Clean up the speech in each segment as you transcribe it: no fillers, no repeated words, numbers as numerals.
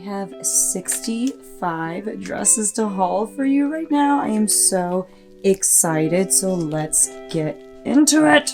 have 65 dresses to haul for you right now. I am so excited, so let's get into it.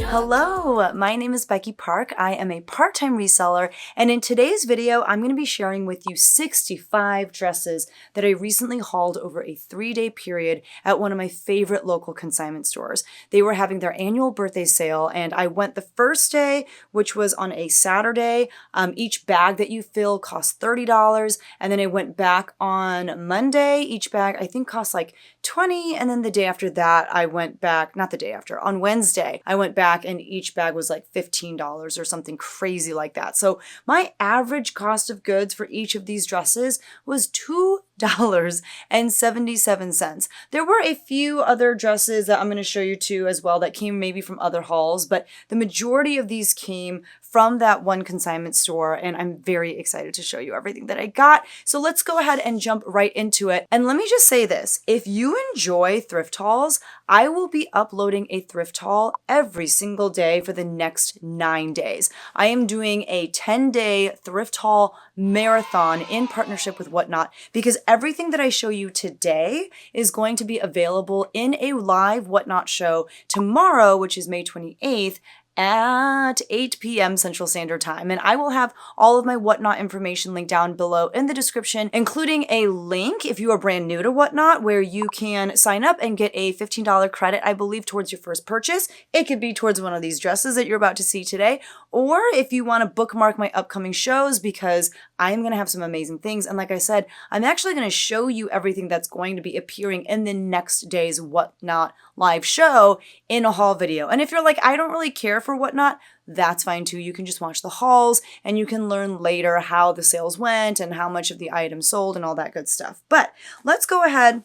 Hello, my name is Becky Park. I am a part-time reseller, and in today's video, I'm going to be sharing with you 65 dresses that I recently hauled over a 3-day period at one of my favorite local consignment stores. They were having their annual birthday sale, and I went the first day, which was on a Saturday. Each bag that you fill costs $30, and then I went back on Monday. Each bag, I think, cost like $20, and then the day after that, I went back, not the day after, on Wednesday, I went back and each bag was like $15 or something crazy like that. So my average cost of goods for each of these dresses was $2.77. There were a few other dresses that I'm going to show you too as well that came maybe from other hauls, but the majority of these came from that one consignment store, and I'm very excited to show you everything that I got. So let's go ahead and jump right into it. And let me just say this, if you enjoy thrift hauls, I will be uploading a thrift haul every single day for the next 9 days. I am doing a 10-day thrift haul marathon in partnership with Whatnot, because everything that I show you today is going to be available in a live Whatnot show tomorrow, which is May 28th, at 8 p.m. Central Standard Time. And I will have all of my Whatnot information linked down below in the description, including a link if you are brand new to Whatnot, where you can sign up and get a $15 credit, I believe, towards your first purchase. It could be towards one of these dresses that you're about to see today, or if you want to bookmark my upcoming shows, because I'm going to have some amazing things. And like I said, I'm actually going to show you everything that's going to be appearing in the next day's Whatnot live show in a haul video. And if you're like, I don't really care for Whatnot, that's fine too. You can just watch the hauls and you can learn later how the sales went and how much of the item sold and all that good stuff. But let's go ahead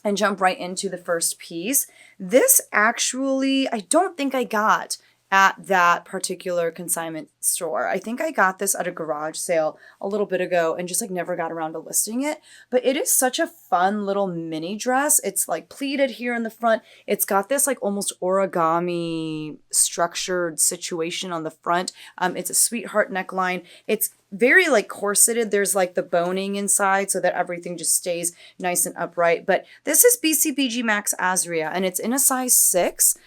and jump right into the first piece. This actually, I don't think I got at that particular consignment store. I think I got this at a garage sale a little bit ago and just like never got around to listing it. But it is such a fun little mini dress. It's like pleated here in the front. It's got this like almost origami structured situation on the front. It's a sweetheart neckline. It's very like corseted. There's like the boning inside so that everything just stays nice and upright. But this is BCBG Max Azria and it's in a size 6.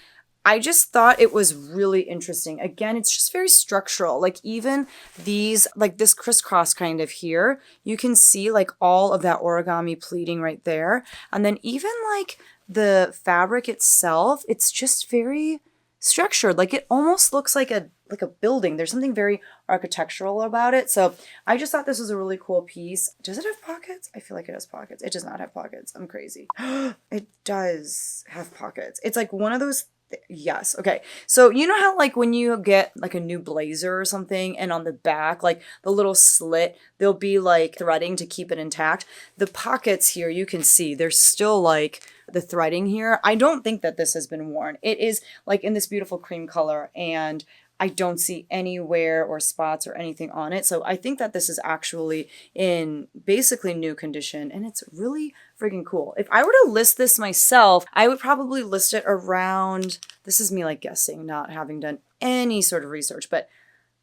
I just thought it was really interesting. Again, it's just very structural. Like even these, like this crisscross kind of here, you can see like all of that origami pleating right there. And then even like the fabric itself, it's just very structured. Like it almost looks like a building. There's something very architectural about it. So I just thought this was a really cool piece. Does it have pockets? I feel like it has pockets. It does not have pockets. I'm crazy. It does have pockets. It's like one of those. Yes. Okay. So you know how like when you get like a new blazer or something and on the back, like the little slit, there'll be like threading to keep it intact. The pockets here, you can see there's still like the threading here. I don't think that this has been worn. It is like in this beautiful cream color and I don't see any wear or spots or anything on it. So I think that this is actually in basically new condition and it's really freaking cool. If I were to list this myself, I would probably list it around, this is me like guessing, not having done any sort of research, but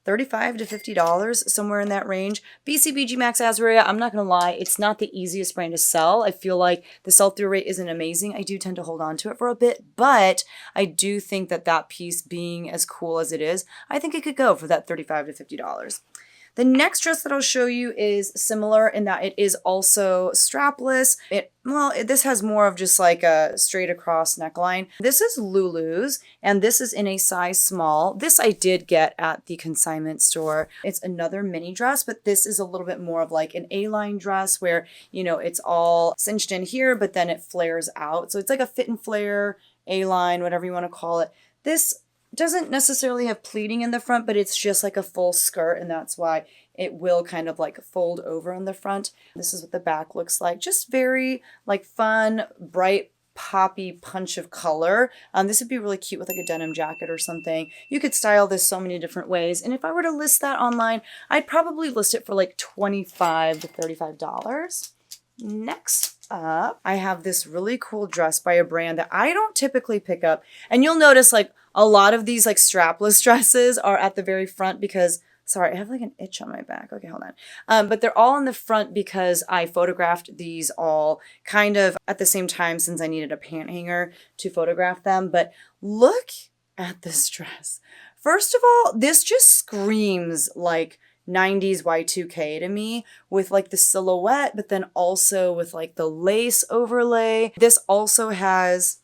$35 to $50, somewhere in that range. BCBG Max Azria, I'm not going to lie, it's not the easiest brand to sell. I feel like the sell-through rate isn't amazing. I do tend to hold on to it for a bit, but I do think that that piece being as cool as it is, I think it could go for that $35 to $50. The next dress that I'll show you is similar in that it is also strapless. This has more of just like a straight across neckline. This is Lulu's and this is in a size small. This I did get at the consignment store. It's another mini dress, but this is a little bit more of like an A-line dress where, you know, it's all cinched in here, but then it flares out. So it's like a fit and flare, A-line, whatever you want to call it. This doesn't necessarily have pleating in the front, but it's just like a full skirt, and that's why it will kind of like fold over in the front. This is what the back looks like. Just very like fun, bright, poppy punch of color. This would be really cute with like a denim jacket or something. You could style this so many different ways. And if I were to list that online, I'd probably list it for like $25 to $35. Next up, I have this really cool dress by a brand that I don't typically pick up. And you'll notice like a lot of these like strapless dresses are at the very front because Sorry, I have like an itch on my back. Okay, hold on. But they're all in the front because I photographed these all kind of at the same time since I needed a pant hanger to photograph them. But look at this dress. First of all, this just screams like 90s Y2K to me with like the silhouette, but then also with like the lace overlay. This also has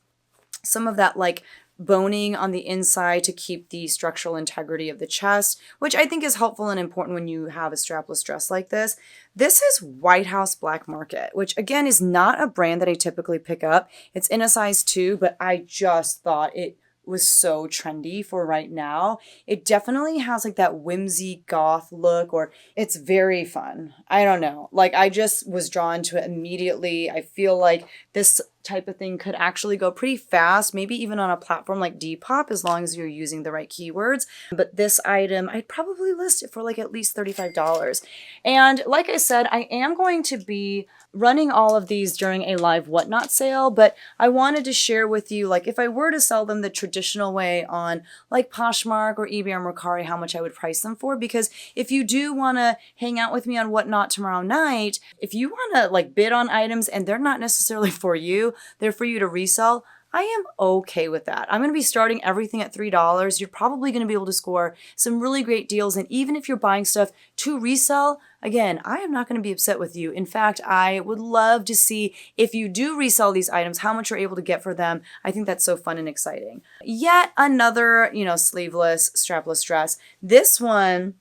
some of that like boning on the inside to keep the structural integrity of the chest, which I think is helpful and important when you have a strapless dress like this. This is White House Black Market, which again is not a brand that I typically pick up. It's in a size 2, but I just thought it was so trendy for right now. It definitely has like that whimsy goth look, or it's very fun. I don't know. Like I just was drawn to it immediately. I feel like this type of thing could actually go pretty fast, maybe even on a platform like Depop, as long as you're using the right keywords. But this item, I'd probably list it for like at least $35. And like I said, I am going to be running all of these during a live whatnot sale, but I wanted to share with you, like if I were to sell them the traditional way on like Poshmark or eBay or Mercari, how much I would price them for. Because if you do want to hang out with me on whatnot tomorrow night, if you want to like bid on items and they're not necessarily for you, they're for you to resell, I am okay with that. I'm going to be starting everything at $3. You're probably going to be able to score some really great deals. And even if you're buying stuff to resell, again, I am not going to be upset with you. In fact, I would love to see if you do resell these items, how much you're able to get for them. I think that's so fun and exciting. Yet another, sleeveless, strapless dress. This one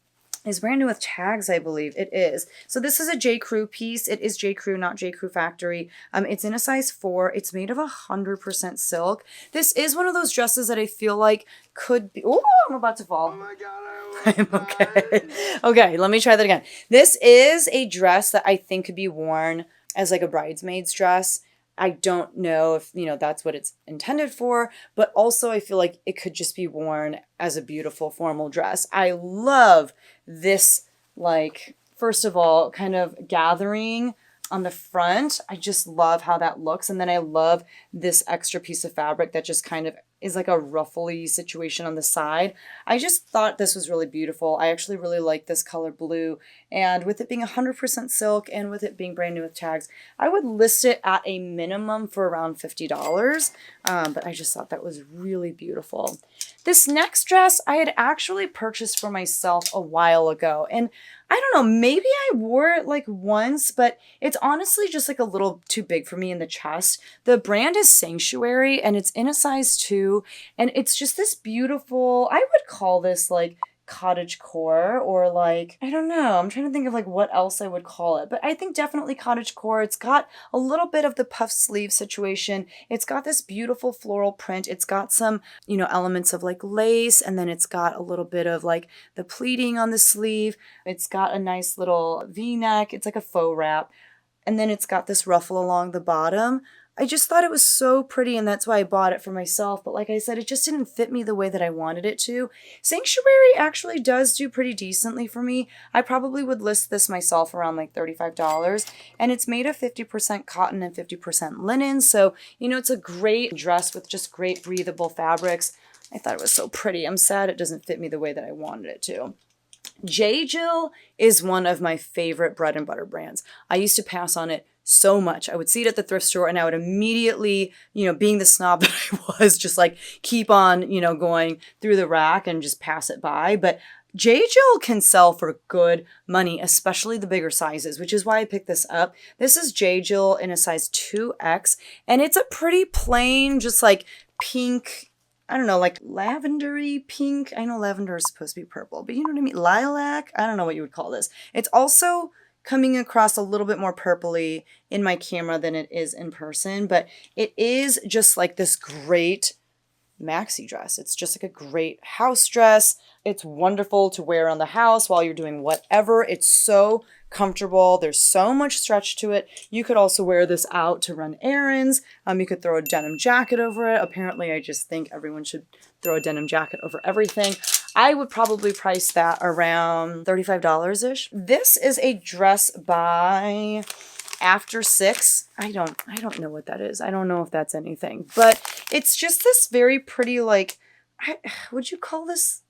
is brand new with tags, I believe. It is. So this is a J. Crew piece. It is J. Crew, not J. Crew Factory. It's in a size 4. It's made of 100% silk. This is one of those dresses that I feel like could be... Oh, I'm about to fall. Oh my God, I'm okay. Okay, let me try that again. This is a dress that I think could be worn as like a bridesmaid's dress. I don't know if, that's what it's intended for, but also I feel like it could just be worn as a beautiful formal dress. I love this, like, first of all, kind of gathering on the front. I just love how that looks. And then I love this extra piece of fabric that just kind of is like a ruffly situation on the side. I just thought this was really beautiful. I actually really like this color blue. And with it being 100% silk and with it being brand new with tags, I would list it at a minimum for around $50. But I just thought that was really beautiful. This next dress I had actually purchased for myself a while ago. And I don't know, maybe I wore it like once, but it's honestly just like a little too big for me in the chest. The brand is Sanctuary and it's in a size 2. And it's just this beautiful, I would call this like cottage core, or like, I don't know, I'm trying to think of like what else I would call it, but I think definitely cottage core. It's got a little bit of the puff sleeve situation. It's got this beautiful floral print. It's got some, elements of like lace, and then it's got a little bit of like the pleating on the sleeve. It's got a nice little V-neck. It's like a faux wrap. And then it's got this ruffle along the bottom. I just thought it was so pretty, and that's why I bought it for myself. But like I said, it just didn't fit me the way that I wanted it to. Sanctuary actually does do pretty decently for me. I probably would list this myself around like $35. And it's made of 50% cotton and 50% linen. So, it's a great dress with just great breathable fabrics. I thought it was so pretty. I'm sad it doesn't fit me the way that I wanted it to. J. Jill is one of my favorite bread and butter brands. I used to pass on it so much. I would see it at the thrift store and I would immediately, being the snob that I was, just like keep on, going through the rack and just pass it by. But J. Jill can sell for good money, especially the bigger sizes, which is why I picked this up. This is J. Jill in a size 2X, and it's a pretty plain, just like pink, I don't know, like lavendery pink. I know lavender is supposed to be purple, but you know what I mean? Lilac? I don't know what you would call this. It's also coming across a little bit more purpley in my camera than it is in person, but it is just like this great maxi dress. It's just like a great house dress. It's wonderful to wear around the house while you're doing whatever. It's so comfortable. There's so much stretch to it. You could also wear this out to run errands. You could throw a denim jacket over it. Apparently, I just think everyone should throw a denim jacket over everything. I would probably price that around $35-ish. This is a dress by After 6. I don't know what that is. I don't know if that's anything, but it's just this very pretty, like, would you call this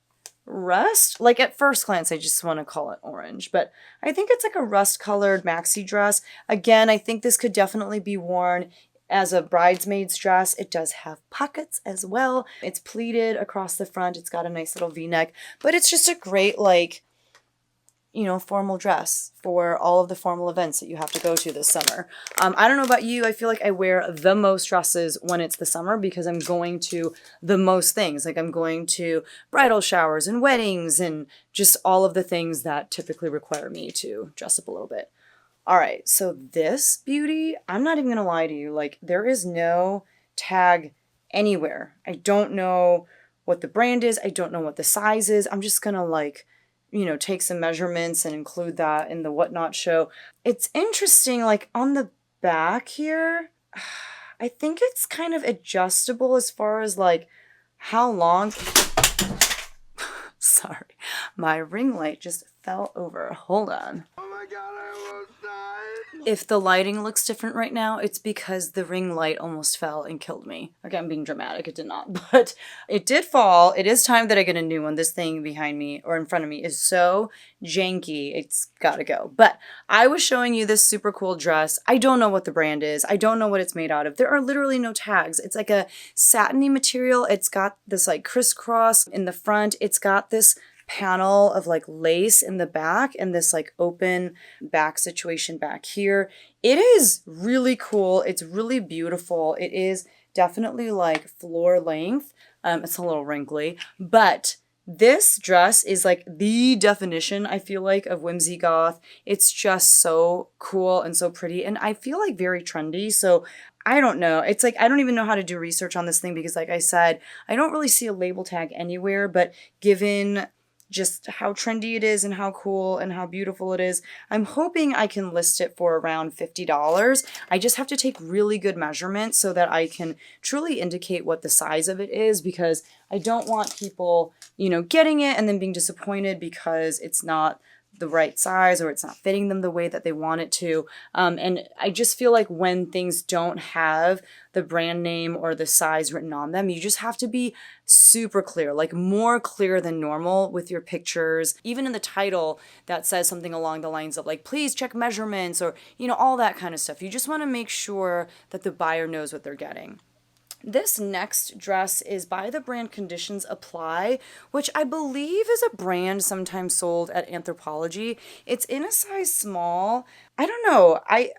rust. Like at first glance, I just want to call it orange, but I think it's like a rust colored maxi dress. Again, I think this could definitely be worn as a bridesmaid's dress. It does have pockets as well. It's pleated across the front. It's got a nice little V-neck, but it's just a great, like, you know, formal dress for all of the formal events that you have to go to this summer. I don't know about you. I feel like I wear the most dresses when it's the summer because I'm going to the most things. Like I'm going to bridal showers and weddings and just all of the things that typically require me to dress up a little bit. All right, so this beauty, I'm not even going to lie to you. Like there is no tag anywhere. I don't know what the brand is. I don't know what the size is. I'm just going to like, you know, take some measurements and include that in the Whatnot show. It's interesting, like on the back here, I think it's kind of adjustable as far as like how long. Sorry, my ring light just fell over. Hold on. Oh my God, I almost died. If the lighting looks different right now, it's because the ring light almost fell and killed me. Okay, I'm being dramatic. It did not, but it did fall. It is time that I get a new one. This thing behind me or in front of me is so janky. It's gotta go. But I was showing you this super cool dress. I don't know what the brand is. I don't know what it's made out of. There are literally no tags. It's like a satiny material. It's got this like crisscross in the front. It's got this panel of like lace in the back and this like open back situation back here. It is really cool. It's really beautiful. It is definitely like floor length. It's a little wrinkly, but this dress is like the definition, I feel like, of whimsy goth. It's just so cool and so pretty, and I feel like very trendy. So I don't know. It's like I don't even know how to do research on this thing because, like I said, I don't really see a label tag anywhere, but given just how trendy it is and how cool and how beautiful it is, I'm hoping I can list it for around $50. I just have to take really good measurements so that I can truly indicate what the size of it is, because I don't want people, you know, getting it and then being disappointed because it's not the right size or it's not fitting them the way that they want it to. And I just feel like when things don't have the brand name or the size written on them, you just have to be super clear, like more clear than normal with your pictures. Even in the title that says something along the lines of like, please check measurements, or, you know, all that kind of stuff. You just want to make sure that the buyer knows what they're getting. This next dress is by the brand Conditions Apply, which I believe is a brand sometimes sold at Anthropologie. It's in a size small. I don't know. I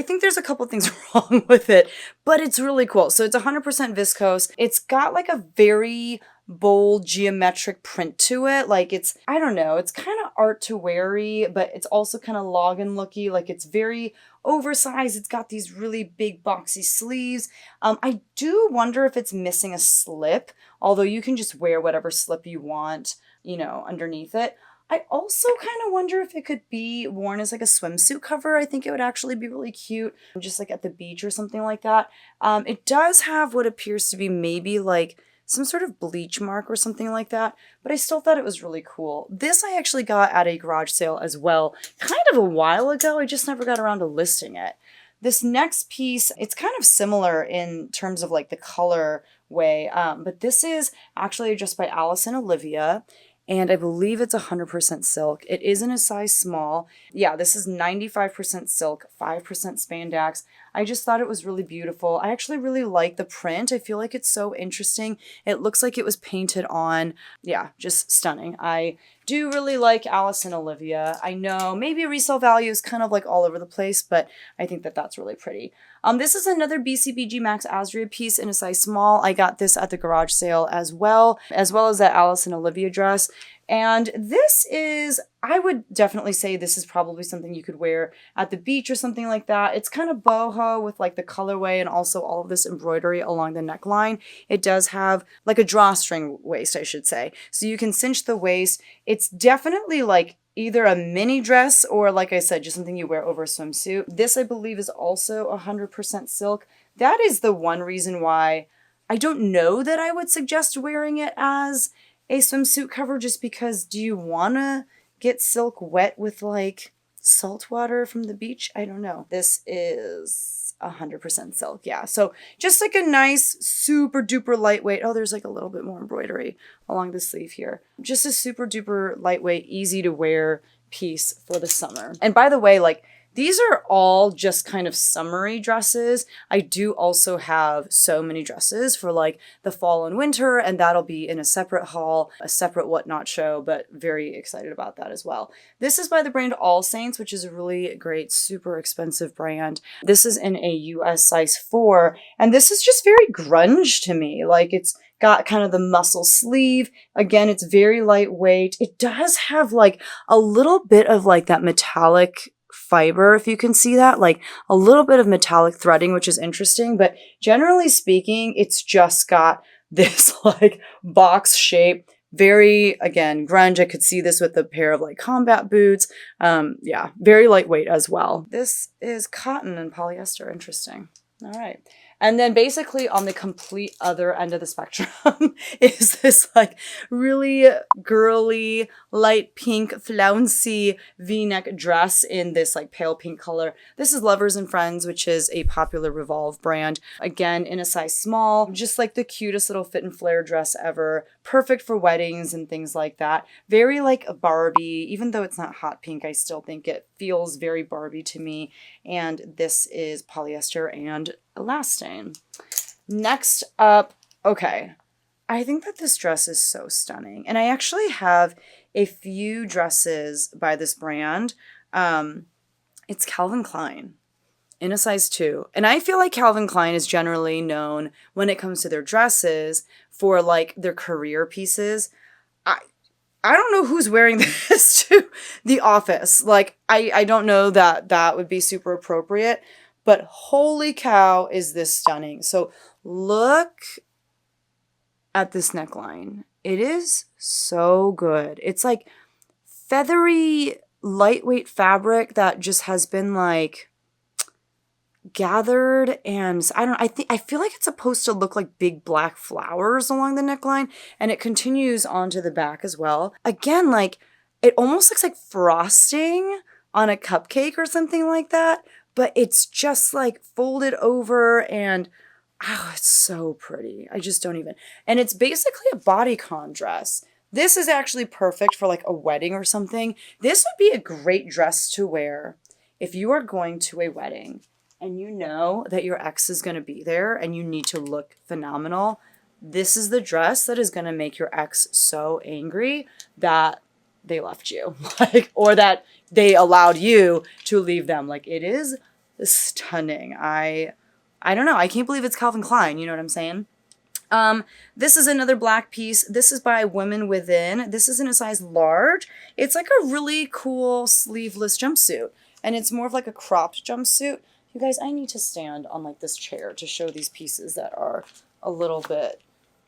think there's a couple things wrong with it, but it's really cool. So it's 100% viscose. It's got like a very bold geometric print to it. Like it's, I don't know, it's kind of art to weary, but it's also kind of login looky. Like it's very oversized. It's got these really big boxy sleeves. I do wonder if it's missing a slip, although you can just wear whatever slip you want, you know, underneath it. I also kind of wonder if it could be worn as like a swimsuit cover. I think it would actually be really cute, just like at the beach or something like that. It does have what appears to be maybe like some sort of bleach mark or something like that, but I still thought it was really cool. This I actually got at a garage sale as well, kind of a while ago. I just never got around to listing it. This next piece, it's kind of similar in terms of like the color way, but this is actually just by Alice and Olivia. And I believe it's 100% silk. It is in a size small. Yeah, this is 95% silk, 5% spandex. I just thought it was really beautiful. I actually really like the print. I feel like it's so interesting. It looks like it was painted on. Yeah, just stunning. I do really like Alice and Olivia. I know maybe resale value is kind of like all over the place, but I think that that's really pretty. This is another BCBG Max Azria piece in a size small. I got this at the garage sale as well as that Alice and Olivia dress. And this is, I would definitely say this is probably something you could wear at the beach or something like that. It's kind of boho with like the colorway and also all of this embroidery along the neckline. It does have like a drawstring waist, I should say. So you can cinch the waist. It's definitely like either a mini dress or, like I said, just something you wear over a swimsuit. This, I believe, is also 100% silk. That is the one reason why I don't know that I would suggest wearing it as a swimsuit cover, just because do you want to get silk wet with like saltwater from the beach. I don't know. This is 100% silk. Yeah. So just like a nice, super duper lightweight. Oh, there's like a little bit more embroidery along the sleeve here. Just a super duper lightweight, easy to wear piece for the summer. And by the way, like, these are all just kind of summery dresses. I do also have so many dresses for like the fall and winter, and that'll be in a separate haul, a separate whatnot show, but very excited about that as well. This is by the brand All Saints, which is a really great, super expensive brand. This is in a US size 4, and this is just very grunge to me. Like, it's got kind of the muscle sleeve. Again, it's very lightweight. It does have like a little bit of like that metallic fiber, if you can see that, like a little bit of metallic threading, which is interesting. But generally speaking, it's just got this like box shape, very, again, grunge. I could see this with a pair of like combat boots. Yeah, very lightweight as well. This is cotton and polyester. Interesting. All right. And then basically on the complete other end of the spectrum is this like really girly, light pink, flouncy V-neck dress in this like pale pink color. This is Lovers and Friends, which is a popular Revolve brand. Again, in a size small, just like the cutest little fit and flare dress ever. Perfect for weddings and things like that. Very like a Barbie. Even though it's not hot pink, I still think it feels very Barbie to me. And this is polyester and elastane. Next up, okay, I think that this dress is so stunning. And I actually have a few dresses by this brand. It's Calvin Klein in a size 2. And I feel like Calvin Klein is generally known when it comes to their dresses for like their career pieces. I don't know who's wearing this to the office. Like, I don't know that that would be super appropriate. But holy cow, is this stunning. So look at this neckline. It is so good. It's like feathery, lightweight fabric that just has been like gathered, and I feel like it's supposed to look like big black flowers along the neckline, and it continues onto the back as well. Again, like it almost looks like frosting on a cupcake or something like that. But it's just like folded over, and oh, it's so pretty. I just don't even. And it's basically a bodycon dress. This is actually perfect for like a wedding or something. This would be a great dress to wear if you are going to a wedding and you know that your ex is going to be there and you need to look phenomenal. This is the dress that is going to make your ex so angry that they left you, like, or that they allowed you to leave them. Like, it is stunning. I don't know. I can't believe it's Calvin Klein. You know what I'm saying? This is another black piece. This is by Women Within. This is in a size large. It's like a really cool sleeveless jumpsuit, and it's more of like a cropped jumpsuit. You guys, I need to stand on like this chair to show these pieces that are a little bit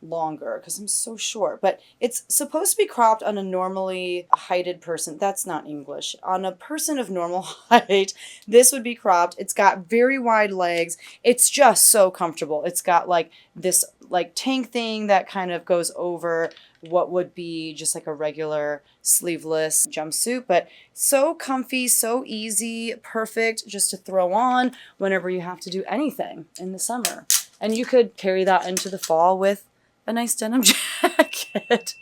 longer because I'm so short, but it's supposed to be cropped on a normally heighted person. That's not English. On a person of normal height, this would be cropped. It's got very wide legs. It's just so comfortable. It's got like this like tank thing that kind of goes over what would be just like a regular sleeveless jumpsuit, but so comfy, so easy, perfect just to throw on whenever you have to do anything in the summer. And you could carry that into the fall with a nice denim jacket.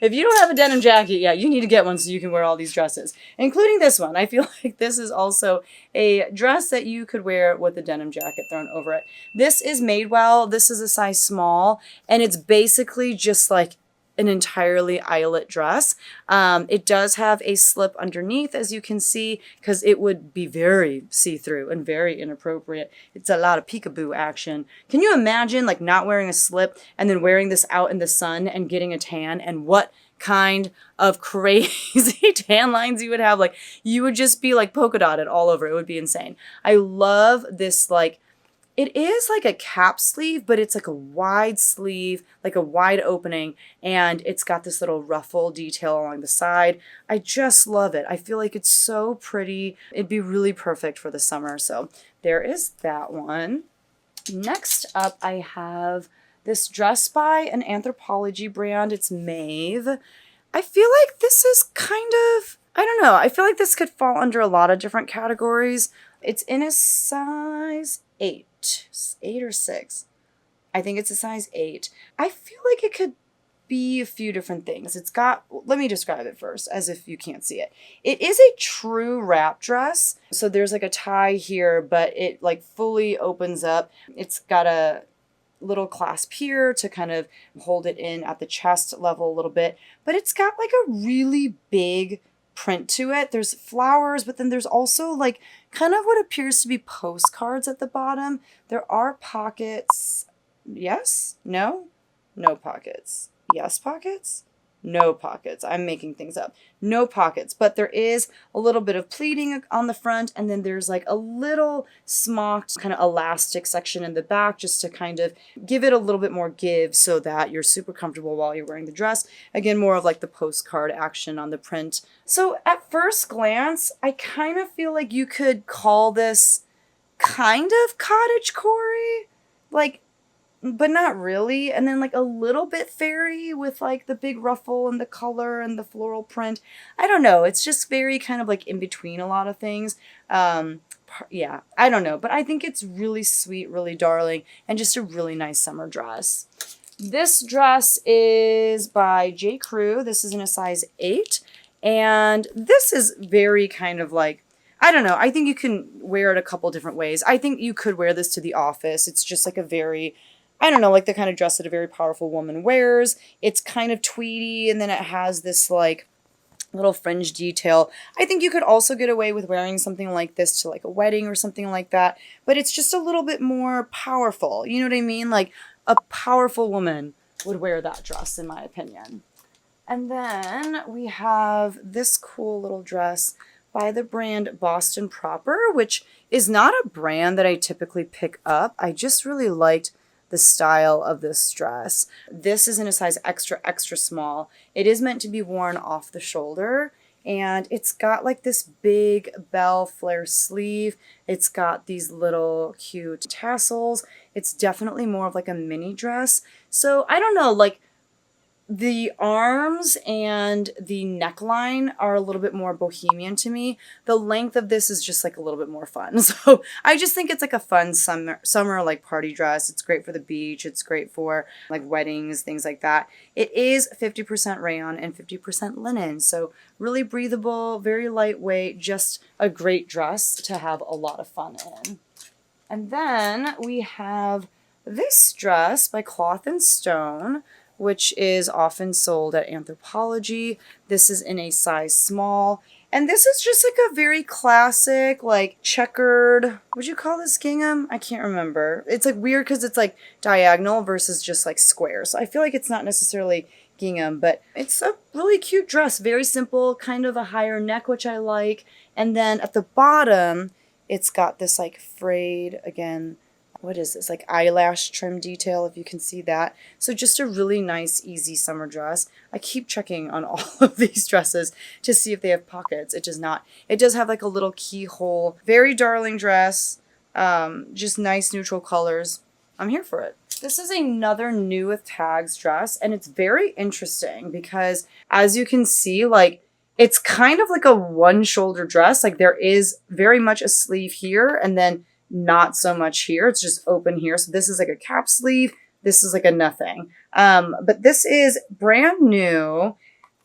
If you don't have a denim jacket yet, you need to get one so you can wear all these dresses, including this one. I feel like this is also a dress that you could wear with a denim jacket thrown over it. This is Madewell. This is a size small, and it's basically just like an entirely eyelet dress. It does have a slip underneath, as you can see, because it would be very see-through and very inappropriate. It's a lot of peekaboo action. Can you imagine like not wearing a slip and then wearing this out in the sun and getting a tan, and what kind of crazy tan lines you would have? Like, you would just be like polka dotted all over. It would be insane. I love this, like, it is like a cap sleeve, but it's like a wide sleeve, like a wide opening, and it's got this little ruffle detail along the side. I just love it. I feel like it's so pretty. It'd be really perfect for the summer. So there is that one. Next up, I have this dress by an Anthropologie brand. It's Maeve. I feel like this is kind of I don't know. I feel like this could fall under a lot of different categories. It's in a size 8. 8 or 6. I think it's a size 8. I feel like it could be a few different things. It's got, let me describe it first as if you can't see it. It is a true wrap dress. So there's like a tie here, but it like fully opens up. It's got a little clasp here to kind of hold it in at the chest level a little bit, but it's got like a really big print to it. There's flowers, but then there's also like kind of what appears to be postcards at the bottom. There are pockets. Yes? No? No pockets. Yes pockets? No pockets. I'm making things up. No pockets, but there is a little bit of pleating on the front, and then there's like a little smocked kind of elastic section in the back just to kind of give it a little bit more give so that you're super comfortable while you're wearing the dress. Again, more of like the postcard action on the print. So at first glance, I kind of feel like you could call this kind of cottagecore, like, but not really. And then like a little bit fairy with like the big ruffle and the color and the floral print. I don't know. It's just very kind of like in between a lot of things. Yeah, I don't know. But I think it's really sweet, really darling, and just a really nice summer dress. This dress is by J. Crew. This is in a size 8. And this is very kind of like, I don't know. I think you can wear it a couple different ways. I think you could wear this to the office. It's just like a very, I don't know, like the kind of dress that a very powerful woman wears. It's kind of tweedy, and then it has this like little fringe detail. I think you could also get away with wearing something like this to like a wedding or something like that, but it's just a little bit more powerful. You know what I mean? Like a powerful woman would wear that dress, in my opinion. And then we have this cool little dress by the brand Boston Proper, which is not a brand that I typically pick up. I just really liked the style of this dress. This is in a size extra, extra small. It is meant to be worn off the shoulder, and it's got like this big bell flare sleeve. It's got these little cute tassels. It's definitely more of like a mini dress. So I don't know, like the arms and the neckline are a little bit more bohemian to me. The length of this is just like a little bit more fun. So I just think it's like a fun summer like party dress. It's great for the beach. It's great for like weddings, things like that. It is 50% rayon and 50% linen. So really breathable, very lightweight, just a great dress to have a lot of fun in. And then we have this dress by Cloth and Stone, which is often sold at Anthropologie. This is in a size small. And this is just like a very classic, like checkered, would you call this gingham? I can't remember. It's like weird because it's like diagonal versus just like square. So I feel like it's not necessarily gingham, but it's a really cute dress. Very simple, kind of a higher neck, which I like. And then at the bottom, it's got this like frayed, again, what is this? Like eyelash trim detail, if you can see that. So just a really nice, easy summer dress. I keep checking on all of these dresses to see if they have pockets. It does not. It does have like a little keyhole. Very darling dress. Just nice neutral colors. I'm here for it. This is another new with tags dress, and it's very interesting because as you can see, like it's kind of like a one shoulder dress. Like there is very much a sleeve here and then not so much here. It's just open here. So this is like a cap sleeve. This is like a nothing. But this is brand new.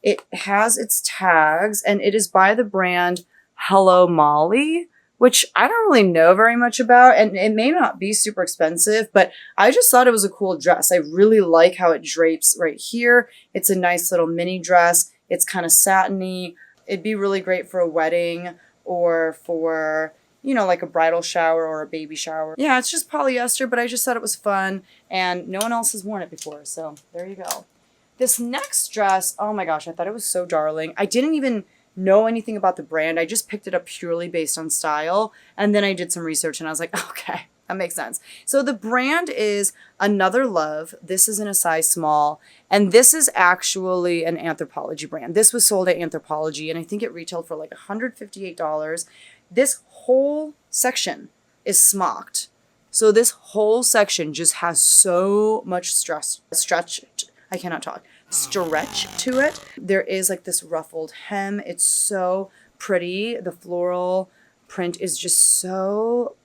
It has its tags, and it is by the brand Hello Molly, which I don't really know very much about, and it may not be super expensive, but I just thought it was a cool dress. I really like how it drapes right here. It's a nice little mini dress. It's kind of satiny. It'd be really great for a wedding or for, you know, like a bridal shower or a baby shower. Yeah, it's just polyester, but I just thought it was fun, and no one else has worn it before, so there you go. This next dress, oh my gosh, I thought it was so darling. I didn't even know anything about the brand. I just picked it up purely based on style, and then I did some research, and I was like, okay, that makes sense. So the brand is Another Love. This is in a size small, and this is actually an Anthropologie brand. This was sold at Anthropologie, and I think it retailed for like $158. This whole section is smocked. So this whole section just has so much stretch, I cannot talk, stretch to it. There is like this ruffled hem. It's so pretty. The floral print is just so,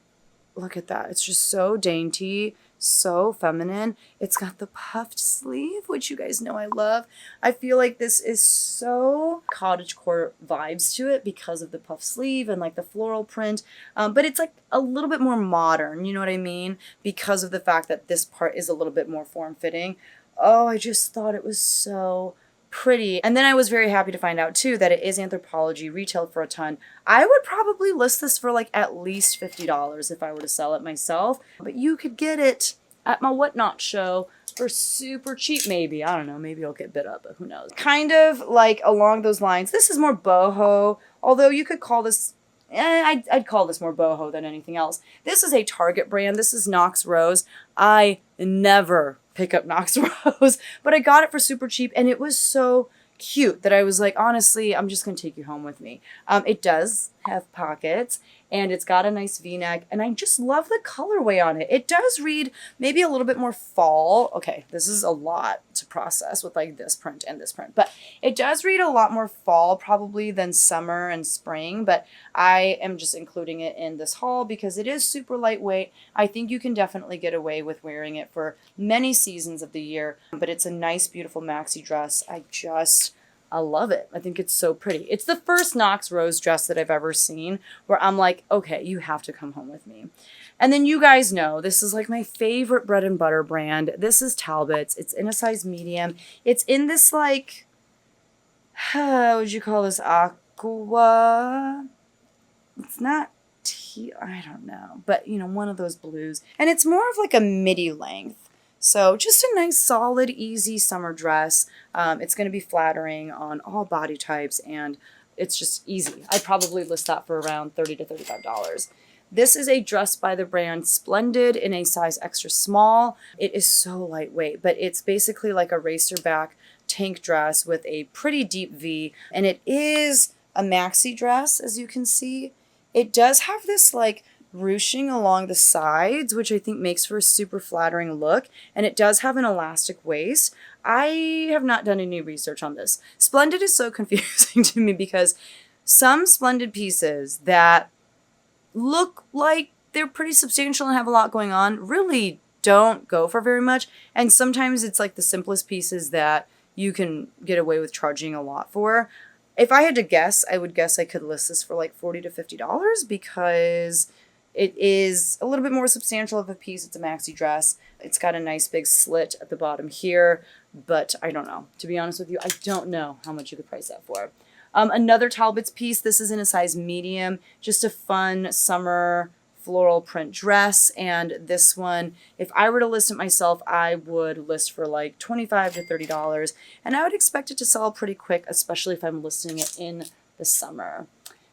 look at that. It's just so dainty, so feminine. It's got the puffed sleeve, which you guys know I love. I feel like this is so cottagecore vibes to it because of the puff sleeve and like the floral print. But it's like a little bit more modern, you know what I mean? Because of the fact that this part is a little bit more form-fitting. Oh, I just thought it was so pretty. And then I was very happy to find out too that it is Anthropologie, retailed for a ton. I would probably list this for like at least $50 if I were to sell it myself, but you could get it at my whatnot show for super cheap maybe. I don't know, maybe I'll get bid up, but who knows. Kind of like along those lines. This is more boho, although you could call this, I'd call this more boho than anything else. This is a Target brand. This is Knox Rose. I never pick up Knox Rose, but I got it for super cheap and it was so cute that I was like, honestly, I'm just gonna take you home with me. It does have pockets and it's got a nice V-neck and I just love the colorway on it. It does read maybe a little bit more fall. Okay, this is a lot to process with like this print and this print, but it does read a lot more fall probably than summer and spring, but I am just including it in this haul because it is super lightweight. I think you can definitely get away with wearing it for many seasons of the year, but it's a nice, beautiful maxi dress. I love it. I think it's so pretty. It's the first Knox Rose dress that I've ever seen where I'm like, okay, you have to come home with me. And then you guys know, this is like my favorite bread and butter brand. This is Talbot's. It's in a size medium. It's in this like, how would you call this? Aqua? It's not tea, I don't know. But, you know, one of those blues. And it's more of like a midi length. So just a nice, solid, easy summer dress. It's going to be flattering on all body types, and it's just easy. I'd probably list that for around $30 to $35. This is a dress by the brand Splendid in a size extra small. It is so lightweight, but it's basically like a racer back tank dress with a pretty deep V, and it is a maxi dress, as you can see. It does have this like ruching along the sides, which I think makes for a super flattering look. And it does have an elastic waist. I have not done any research on this. Splendid is so confusing to me because some Splendid pieces that look like they're pretty substantial and have a lot going on really don't go for very much. And sometimes it's like the simplest pieces that you can get away with charging a lot for. If I had to guess, I would guess I could list this for like $40 to $50 because it is a little bit more substantial of a piece. It's a maxi dress. It's got a nice big slit at the bottom here, but I don't know. To be honest with you, I don't know how much you could price that for. Another Talbot's piece. This is in a size medium. Just a fun summer floral print dress. And this one, if I were to list it myself, I would list for like $25 to $30. And I would expect it to sell pretty quick, especially if I'm listing it in the summer.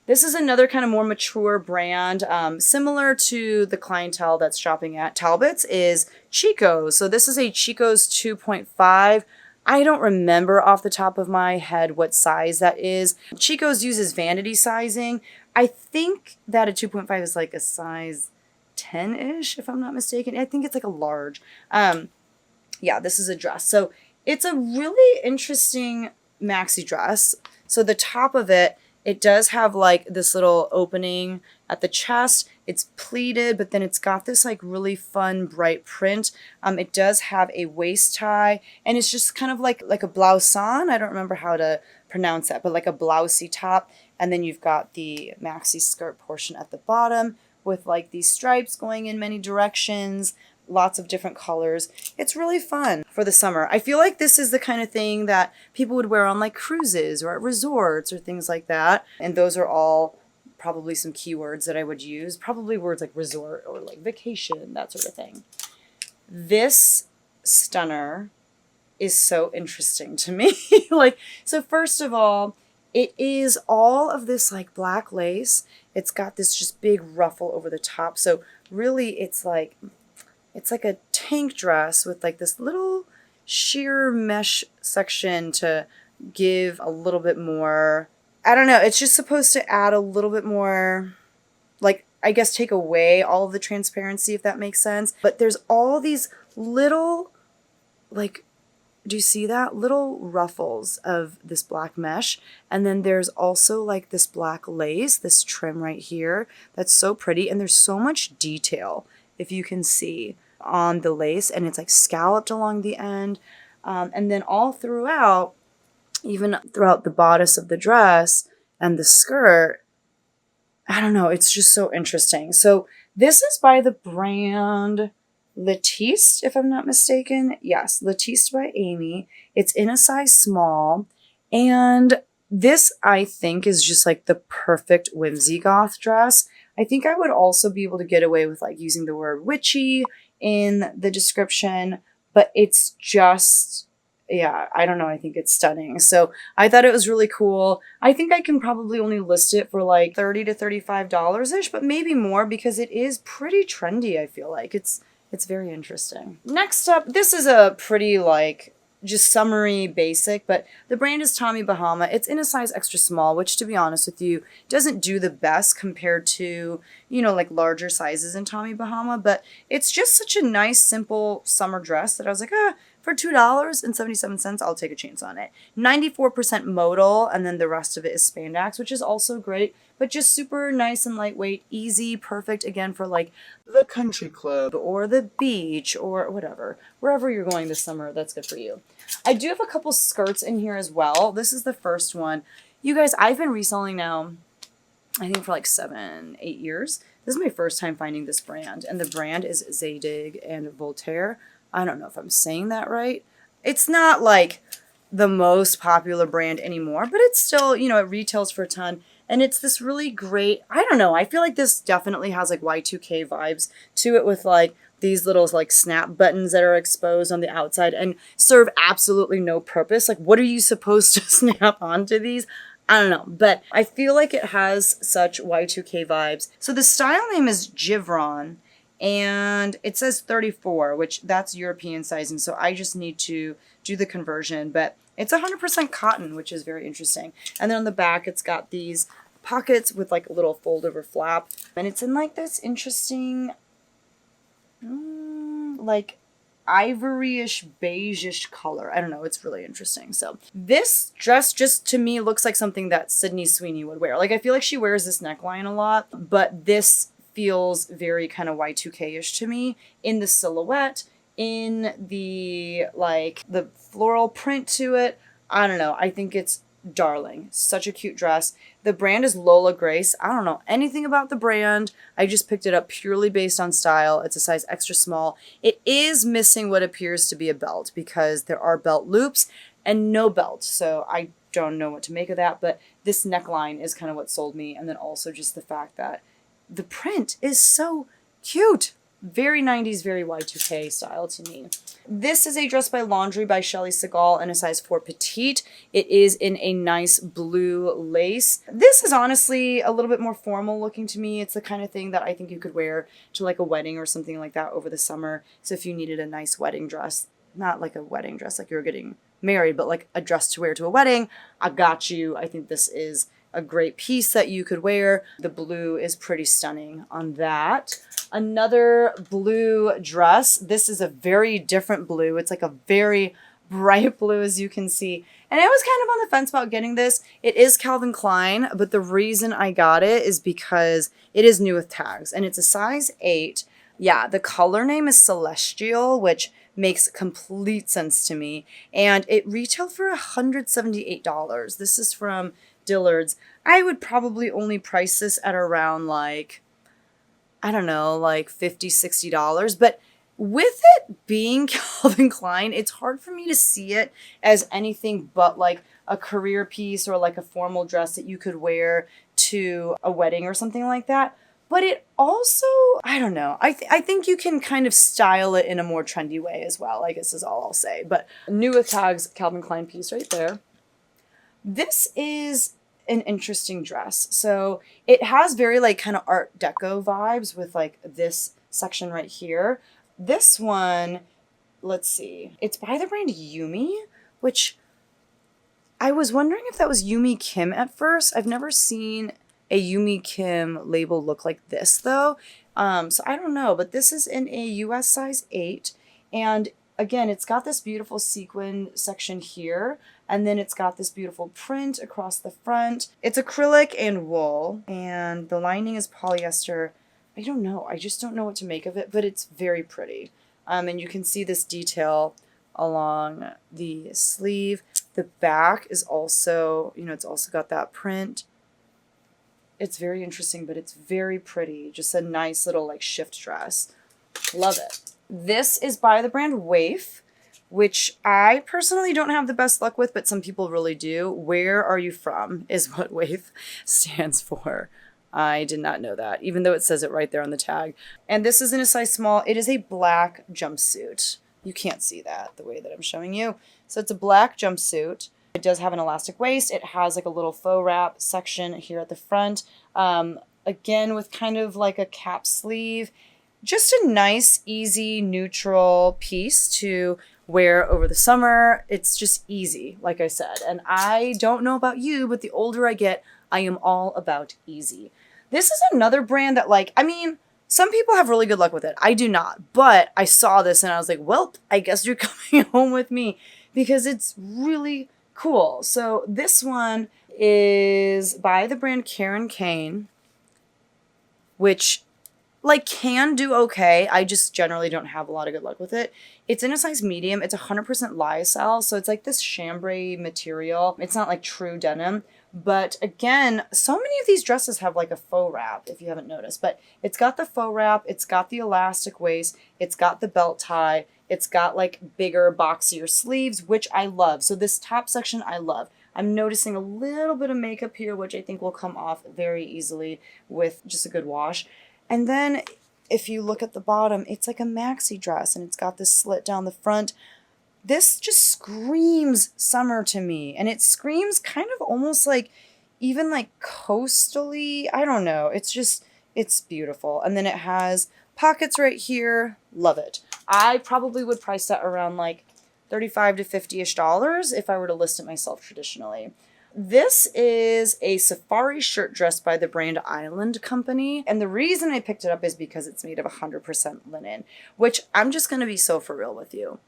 This is another kind of more mature brand, similar to the clientele that's shopping at Talbot's, is Chico's. So this is a Chico's 2.5. I don't remember off the top of my head what size that is. Chico's uses vanity sizing. I think that a 2.5 is like a size 10-ish, if I'm not mistaken. I think it's like a large. Yeah, this is a dress. So it's a really interesting maxi dress. So the top of it, it does have like this little opening at the chest. It's pleated, but then it's got this like really fun bright print. It does have a waist tie, and it's just kind of like a blouson. I don't remember how to pronounce that, but like a blousey top. And then you've got the maxi skirt portion at the bottom with like these stripes going in many directions. Lots of different colors. It's really fun for the summer. I feel like this is the kind of thing that people would wear on like cruises or at resorts or things like that. And those are all probably some keywords that I would use. Probably words like resort or like vacation, that sort of thing. This stunner is so interesting to me. So first of all, it is all of this like black lace. It's got this just big ruffle over the top. So really it's like a tank dress with like this little sheer mesh section to give a little bit more, I don't know, it's just supposed to add a little bit more, like, I guess take away all of the transparency, if that makes sense. But there's all these little, like, do you see that? Little ruffles of this black mesh. And then there's also like this black lace, this trim right here. That's so pretty. And there's so much detail, if you can see, on the lace. And it's like scalloped along the end. And then all throughout, even throughout the bodice of the dress and the skirt, I don't know, it's just so interesting. So this is by the brand Letiste, if I'm not mistaken. Yes, Letiste by Amy. It's in a size small. And this, I think, is just like the perfect whimsy goth dress. I think I would also be able to get away with like using the word witchy in the description, but it's just, yeah, I don't know. I think it's stunning. So I thought it was really cool. I think I can probably only list it for like $30 to $35-ish, but maybe more because it is pretty trendy. I feel like it's very interesting. Next up, this is a pretty like just summery basic, but the brand is Tommy Bahama. It's in a size extra small, which to be honest with you, doesn't do the best compared to, you know, like larger sizes in Tommy Bahama, but it's just such a nice, simple summer dress that I was like, for $2.77, I'll take a chance on it. 94% modal, and then the rest of it is spandex, which is also great, but just super nice and lightweight, easy, perfect, again, for like the country club or the beach or whatever. Wherever you're going this summer, that's good for you. I do have a couple skirts in here as well. This is the first one. You guys, I've been reselling now, I think for like 7-8 years. This is my first time finding this brand, and the brand is Zadig and Voltaire. I don't know if I'm saying that right. It's not like the most popular brand anymore, but it's still, you know, it retails for a ton. And it's this really great, I don't know, I feel like this definitely has like Y2K vibes to it with like these little like snap buttons that are exposed on the outside and serve absolutely no purpose. Like, what are you supposed to snap onto these? I don't know, but I feel like it has such Y2K vibes. So the style name is Givron, and it says 34, which that's European sizing. So I just need to do the conversion, but it's 100% cotton, which is very interesting. And then on the back, it's got these pockets with like a little fold over flap. And it's in like this interesting, like ivoryish, beigeish color. I don't know. It's really interesting. So this dress just to me looks like something that Sydney Sweeney would wear. Like I feel like she wears this neckline a lot, but this feels very kind of Y2K-ish to me in the silhouette, in the like the floral print to it. I don't know. I think it's darling. Such a cute dress. The brand is Lola Grace. I don't know anything about the brand. I just picked it up purely based on style. It's a size extra small. It is missing what appears to be a belt because there are belt loops and no belt. So I don't know what to make of that, but this neckline is kind of what sold me. And then also just the fact that the print is so cute. Very 90s, very Y2K style to me. This is a dress by Laundry by Shelly Segal in a size 4 petite. It is in a nice blue lace. This is honestly a little bit more formal looking to me. It's the kind of thing that I think you could wear to like a wedding or something like that over the summer. So if you needed a nice wedding dress, not like a wedding dress like you're getting married, but like a dress to wear to a wedding, I got you. I think this is a great piece that you could wear. The blue is pretty stunning on that. Another blue dress. This is a very different blue. It's like a very bright blue, as you can see. And I was kind of on the fence about getting this. It is Calvin Klein, but the reason I got it is because it is new with tags and it's a size 8. Yeah, the color name is Celestial, which makes complete sense to me. And it retailed for $178. This is from Dillard's. I would probably only price this at around like, I don't know, like $50, $60. But with it being Calvin Klein, it's hard for me to see it as anything but like a career piece or like a formal dress that you could wear to a wedding or something like that. But it also, I don't know, I think you can kind of style it in a more trendy way as well, I guess is all I'll say. But new with tags, Calvin Klein piece right there. This is an interesting dress. So it has very like kind of Art Deco vibes with like this section right here. This one, let's see, it's by the brand Yumi, which I was wondering if that was Yumi Kim at first. I've never seen a Yumi Kim label look like this though. So I don't know, but this is in a US size 8 and again, it's got this beautiful sequin section here, and then it's got this beautiful print across the front. It's acrylic and wool, and the lining is polyester. I don't know. I just don't know what to make of it, but it's very pretty. And you can see this detail along the sleeve. The back is also, you know, it's also got that print. It's very interesting, but it's very pretty. Just a nice little like shift dress. Love it. This is by the brand Waif, which I personally don't have the best luck with, but some people really do. Where are you from is what Waif stands for. I did not know that, even though it says it right there on the tag. And this is in a size small. It is a black jumpsuit. You can't see that the way that I'm showing you. So it's a black jumpsuit. It does have an elastic waist. It has like a little faux wrap section here at the front. Again, with kind of like a cap sleeve. Just a nice, easy, neutral piece to wear over the summer. It's just easy, like I said. And I don't know about you, but the older I get, I am all about easy. This is another brand that, like, I mean, some people have really good luck with it. I do not. But I saw this and I was like, well, I guess you're coming home with me because it's really cool. So this one is by the brand Karen Kane, which like can do okay. I just generally don't have a lot of good luck with it. It's in a size medium. It's 100% lyocell. So it's like this chambray material. It's not like true denim. But again, so many of these dresses have like a faux wrap, if you haven't noticed. But it's got the faux wrap. It's got the elastic waist. It's got the belt tie. It's got like bigger, boxier sleeves, which I love. So this top section I love. I'm noticing a little bit of makeup here, which I think will come off very easily with just a good wash. And then if you look at the bottom, it's like a maxi dress and it's got this slit down the front. This just screams summer to me. And it screams kind of almost like even like coastally. I don't know. It's just, it's beautiful. And then it has pockets right here. Love it. I probably would price that around like $35 to $50-ish if I were to list it myself traditionally. This is a safari shirt dress by the brand Island Company. And the reason I picked it up is because it's made of 100% linen, which I'm just going to be so for real with you.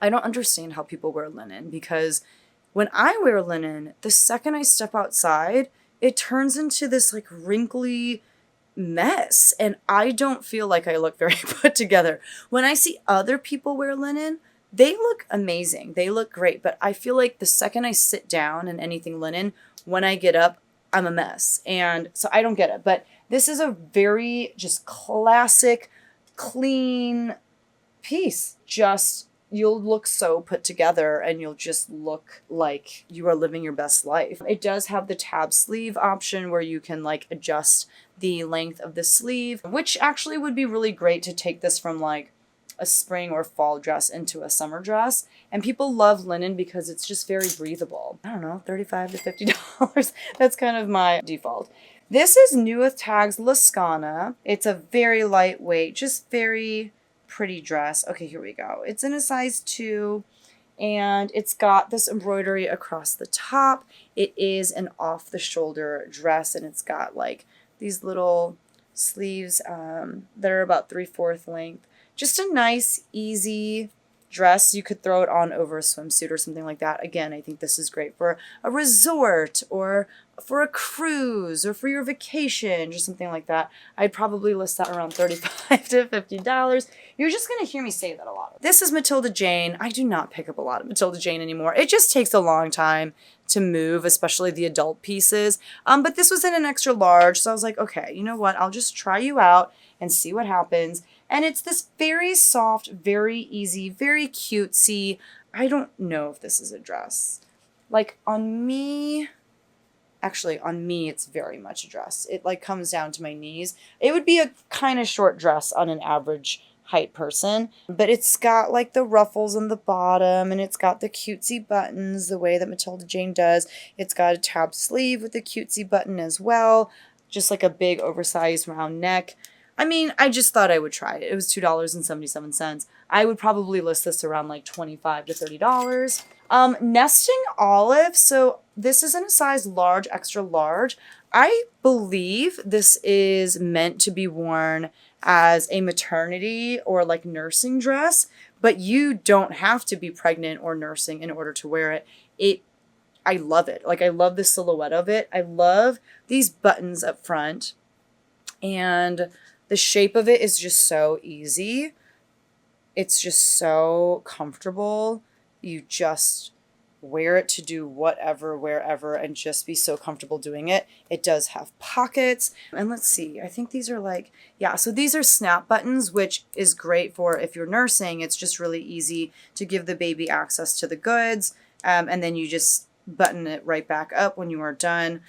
I don't understand how people wear linen because when I wear linen, the second I step outside, it turns into this like wrinkly mess. And I don't feel like I look very put together. When I see other people wear linen, they look amazing. They look great. But I feel like the second I sit down in anything linen, when I get up, I'm a mess. And so I don't get it. But this is a very just classic, clean piece. Just, you'll look so put together and you'll just look like you are living your best life. It does have the tab sleeve option where you can like adjust the length of the sleeve, which actually would be really great to take this from like a spring or fall dress into a summer dress. And people love linen because it's just very breathable. I don't know, $35 to $50. That's kind of my default. This is new with tags Lascana. It's a very lightweight, just very pretty dress. Okay, here we go. It's in a size 2 and it's got this embroidery across the top. It is an off the shoulder dress and it's got like these little sleeves that are about 3/4 length. Just a nice, easy dress. You could throw it on over a swimsuit or something like that. Again, I think this is great for a resort or for a cruise or for your vacation, just something like that. I'd probably list that around $35 to $50. You're just going to hear me say that a lot. This is Matilda Jane. I do not pick up a lot of Matilda Jane anymore. It just takes a long time to move, especially the adult pieces. But this was in an extra large, so I was like, okay, you know what? I'll just try you out and see what happens. And it's this very soft, very easy, very cutesy. I don't know if this is a dress. Like on me, actually on me, it's very much a dress. It like comes down to my knees. It would be a kind of short dress on an average height person, but it's got like the ruffles on the bottom and it's got the cutesy buttons the way that Matilda Jane does. It's got a tab sleeve with the cutesy button as well. Just like a big oversized round neck. I mean, I just thought I would try it. It was $2.77. I would probably list this around like $25 to $30. Nesting Olive. So this is in a size large, extra large. I believe this is meant to be worn as a maternity or like nursing dress, but you don't have to be pregnant or nursing in order to wear it. I love it. Like, I love the silhouette of it. I love these buttons up front, and the shape of it is just so easy. It's just so comfortable. You just wear it to do whatever, wherever, and just be so comfortable doing it. It does have pockets. And let's see, I think these are like, yeah, so these are snap buttons, which is great for if you're nursing. It's just really easy to give the baby access to the goods. And then you just button it right back up when you are done.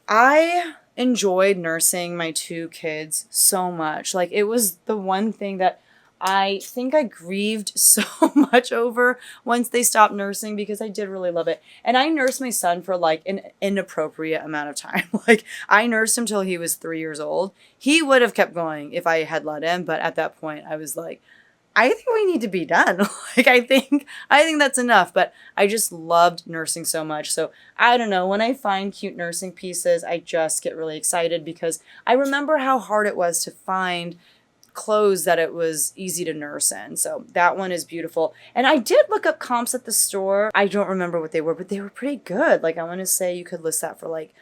I enjoyed nursing my 2 kids so much. Like, it was the one thing that I think I grieved so much over once they stopped nursing, because I did really love it. And I nursed my son for like an inappropriate amount of time. Like, I nursed him till he was 3 years old. He would have kept going if I had let him, but at that point I was like, I think we need to be done. Like, I think that's enough. But I just loved nursing so much. So I don't know, when I find cute nursing pieces, I just get really excited, because I remember how hard it was to find clothes that it was easy to nurse in. So that one is beautiful. And I did look up comps at the store. I don't remember what they were, but they were pretty good. Like, I want to say you could list that for like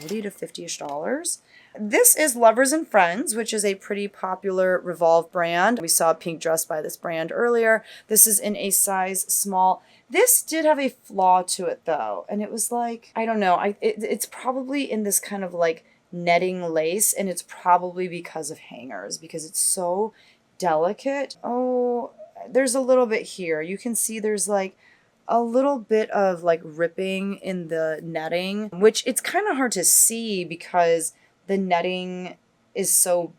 $40 to $50-ish. This is Lovers and Friends, which is a pretty popular Revolve brand. We saw a pink dress by this brand earlier. This is in a size small. This did have a flaw to it though. And it was like, I don't know. It's probably in this kind of like netting lace, and it's probably because of hangers, because it's so delicate. Oh, there's a little bit here. You can see there's like a little bit of like ripping in the netting, which it's kind of hard to see because the netting is so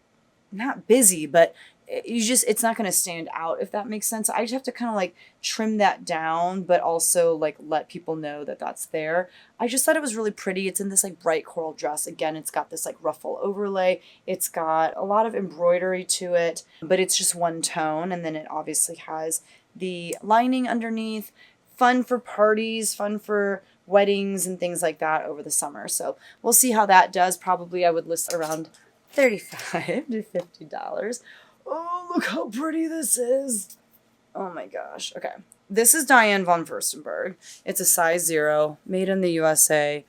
not busy, but it's not going to stand out, if that makes sense. I just have to kind of like trim that down, but also like let people know that that's there. I just thought it was really pretty. It's in this like bright coral dress. Again, it's got this like ruffle overlay. It's got a lot of embroidery to it, but it's just one tone. And then it obviously has the lining underneath. Fun for parties, fun for weddings and things like that over the summer. So we'll see how that does. Probably I would list around $35 to $50. Oh, look how pretty this is. Oh my gosh. Okay. This is Diane von Furstenberg. It's a size 0, made in the USA.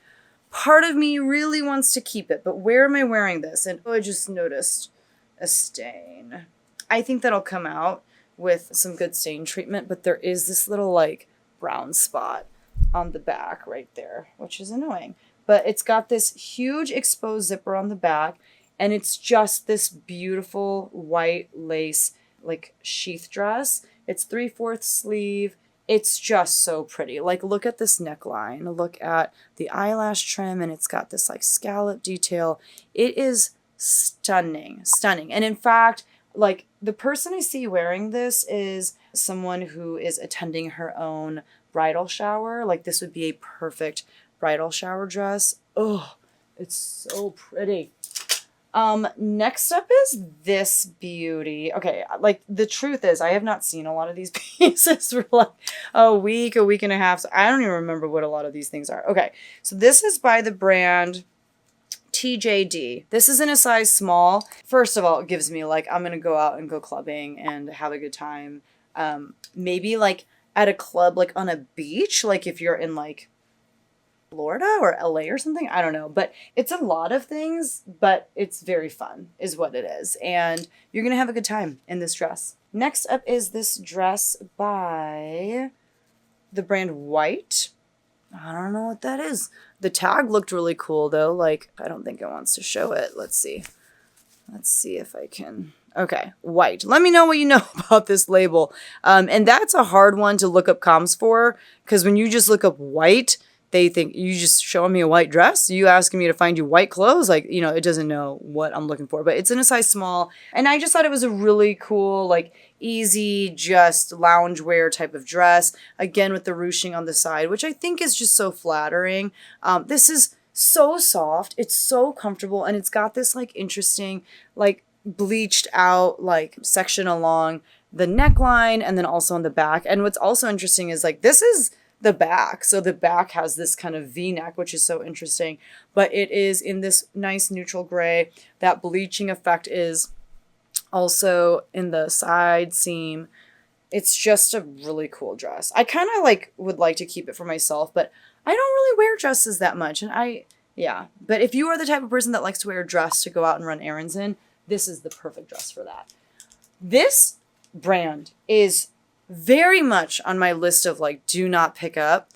Part of me really wants to keep it, but where am I wearing this? And I just noticed a stain. I think that'll come out with some good stain treatment, but there is this little like brown spot on the back right there, which is annoying. But it's got this huge exposed zipper on the back. And it's just this beautiful white lace, like sheath dress. It's 3/4 sleeve. It's just so pretty. Like, look at this neckline. Look at the eyelash trim, and it's got this like scallop detail. It is stunning, stunning. And in fact, like, the person I see wearing this is someone who is attending her own bridal shower. Like, this would be a perfect bridal shower dress. Oh, it's so pretty. Next up is this beauty. Okay, like, the truth is I have not seen a lot of these pieces for like a week and a half. So I don't even remember what a lot of these things are. Okay, so this is by the brand TJD. This is in a size small. First of all, it gives me like, I'm gonna go out and go clubbing and have a good time. Maybe like at a club, like on a beach, like if you're in like Florida or LA or something. I don't know, but it's a lot of things, but it's very fun is what it is. And you're going to have a good time in this dress. Next up is this dress by the brand White. I don't know what that is. The tag looked really cool though. Like, I don't think it wants to show it. Let's see. Let's see if I can. Okay, White. Let me know what you know about this label. And that's a hard one to look up comps for, because when you just look up White, they think you just showing me a white dress. You asking me to find you white clothes. Like, you know, it doesn't know what I'm looking for, but it's in a size small. And I just thought it was a really cool, like easy, just loungewear type of dress. Again, with the ruching on the side, which I think is just so flattering. This is so soft. It's so comfortable. And it's got this like interesting, like bleached out, like section along the neckline and then also on the back. And what's also interesting is like, this is the back. So the back has this kind of V-neck, which is so interesting, but it is in this nice neutral gray. That bleaching effect is also in the side seam. It's just a really cool dress. I kind of like would like to keep it for myself, but I don't really wear dresses that much. And yeah. But if you are the type of person that likes to wear a dress to go out and run errands in, this is the perfect dress for that. This brand is very much on my list of like, do not pick up.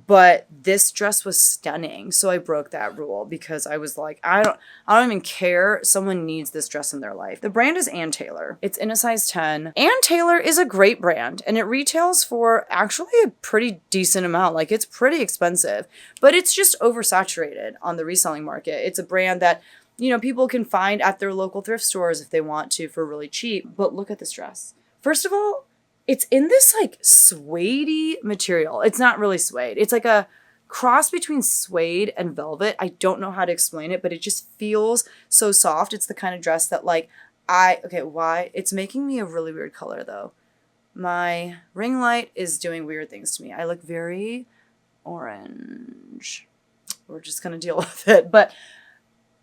But this dress was stunning. So I broke that rule because I was like, I don't even care. Someone needs this dress in their life. The brand is Ann Taylor. It's in a size 10. Ann Taylor is a great brand and it retails for actually a pretty decent amount. Like it's pretty expensive, but it's just oversaturated on the reselling market. It's a brand that, people can find at their local thrift stores if they want to for really cheap. But look at this dress. First of all, it's in this like suede-y material. It's not really suede. It's like a cross between suede and velvet. I don't know how to explain it, but it just feels so soft. It's the kind of dress that like why? It's making me a really weird color though. My ring light is doing weird things to me. I look very orange. We're just going to deal with it. But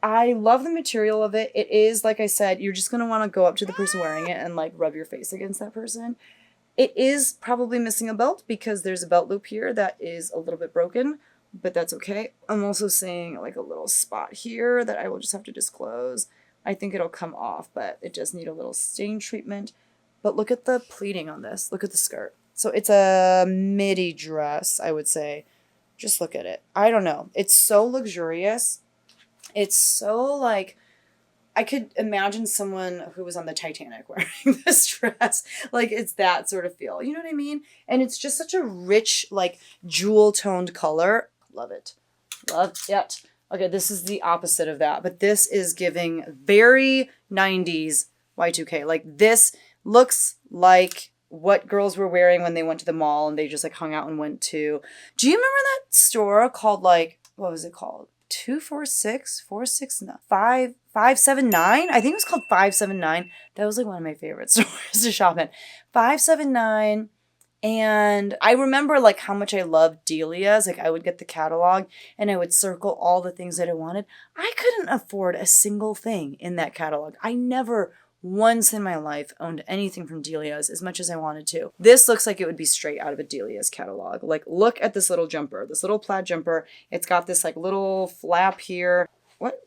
I love the material of it. It is, like I said, you're just going to want to go up to the person wearing it and like rub your face against that person. It is probably missing a belt because there's a belt loop here that is a little bit broken, but that's okay. I'm also seeing like a little spot here that I will just have to disclose. I think it'll come off, but it does need a little stain treatment. But look at the pleating on this. Look at the skirt. So it's a midi dress, I would say. Just look at it. I don't know. It's so luxurious. It's so like, I could imagine someone who was on the Titanic wearing this dress. Like it's that sort of feel. You know what I mean? And it's just such a rich, like jewel toned color. Love it. Love it. Okay, this is the opposite of that. But this is giving very 90s Y2K. Like this looks like what girls were wearing when they went to the mall and they just like hung out and went to. Do you remember that store called like, what was it called? 246 469 579. I think it was called 579. That was like one of my favorite stores to shop in. 579. And I remember like how much I loved Delia's. Like I would get the catalog and I would circle all the things that I wanted. I couldn't afford a single thing in that catalog. I never once in my life owned anything from Delia's as much as I wanted to. This looks like it would be straight out of a Delia's catalog. Like look at this little jumper, this little plaid jumper. It's got this like little flap here. What?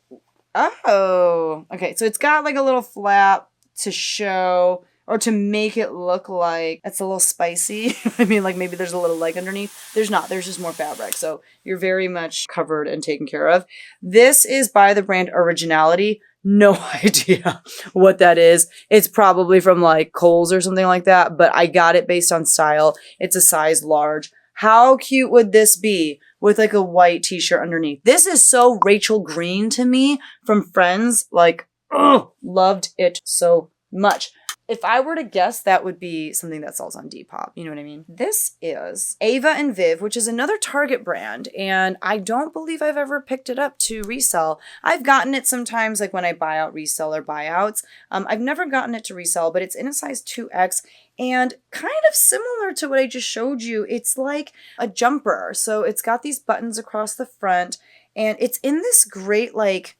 Oh, okay. So it's got like a little flap to show or to make it look like it's a little spicy. I mean, like maybe there's a little leg underneath. There's not. There's just more fabric. So you're very much covered and taken care of. This is by the brand Originality. No idea what that is. It's probably from like Kohl's or something like that, but I got it based on style. It's a size large. How cute would this be with like a white t-shirt underneath? This is so Rachel Green to me from Friends. Like, loved it so much. If I were to guess, that would be something that sells on Depop. You know what I mean? This is Ava and Viv, which is another Target brand. And I don't believe I've ever picked it up to resell. I've gotten it sometimes, like when I buy out reseller buyouts. I've never gotten it to resell, but it's in a size 2X. And kind of similar to what I just showed you, it's like a jumper. So it's got these buttons across the front. And it's in this great, like,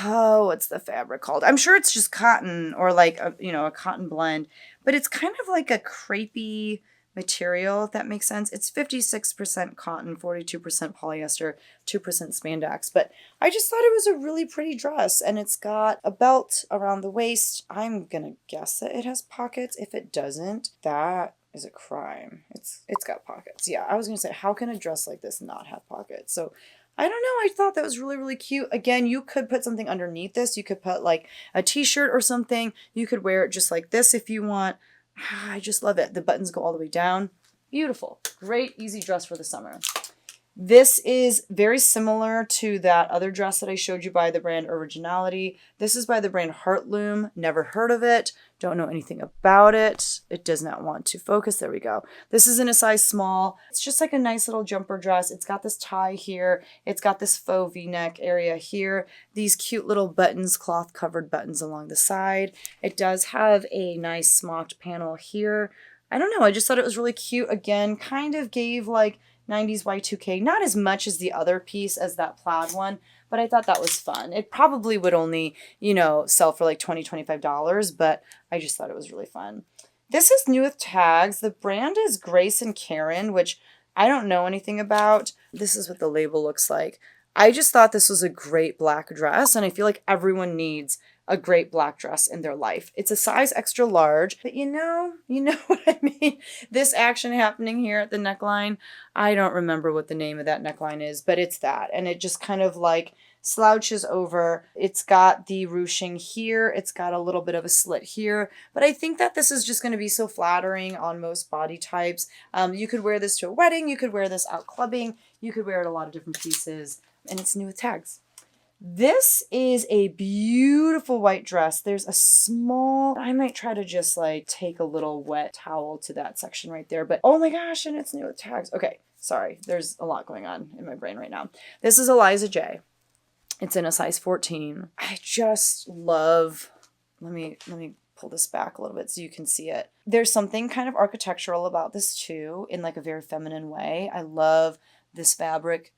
oh, what's the fabric called? I'm sure it's just cotton or like a cotton blend, but it's kind of like a crepey material, if that makes sense. It's 56% cotton, 42% polyester, 2% spandex. But I just thought it was a really pretty dress, and it's got a belt around the waist. I'm gonna guess that it has pockets. If it doesn't, that is a crime. It's got pockets. Yeah, I was gonna say, how can a dress like this not have pockets? So I don't know. I thought that was really, really cute. Again, you could put something underneath this. You could put like a t-shirt or something. You could wear it just like this if you want. I just love it. The buttons go all the way down. Beautiful. Great, easy dress for the summer. This is very similar to that other dress that I showed you by the brand Originality. This is by the brand Heartloom. Never heard of it. Don't know anything about it. It does not want to focus. There we go. This is in a size small. It's just like a nice little jumper dress. It's got this tie here. It's got this faux V-neck area here. These cute little buttons, cloth covered buttons along the side. It does have a nice smocked panel here. I don't know. I just thought it was really cute. Again, kind of gave like 90s Y2K, not as much as the other piece as that plaid one, but I thought that was fun. It probably would only, sell for like $20, $25, but I just thought it was really fun. This is new with tags. The brand is Grace and Karen, which I don't know anything about. This is what the label looks like. I just thought this was a great black dress, and I feel like everyone needs a great black dress in their life. It's a size extra large, but you know what I mean? This action happening here at the neckline, I don't remember what the name of that neckline is, but it's that. And it just kind of like slouches over. It's got the ruching here. It's got a little bit of a slit here, but I think that this is just going to be so flattering on most body types. You could wear this to a wedding. You could wear this out clubbing. You could wear it a lot of different pieces, and it's new with tags. This is a beautiful white dress. There's a small, I might try to just like take a little wet towel to that section right there, but oh my gosh, and it's new with tags. Okay, sorry, there's a lot going on in my brain right now. This is Eliza J. It's in a size 14. I just love, let me pull this back a little bit so you can see it. There's something kind of architectural about this too, in like a very feminine way. I love this fabric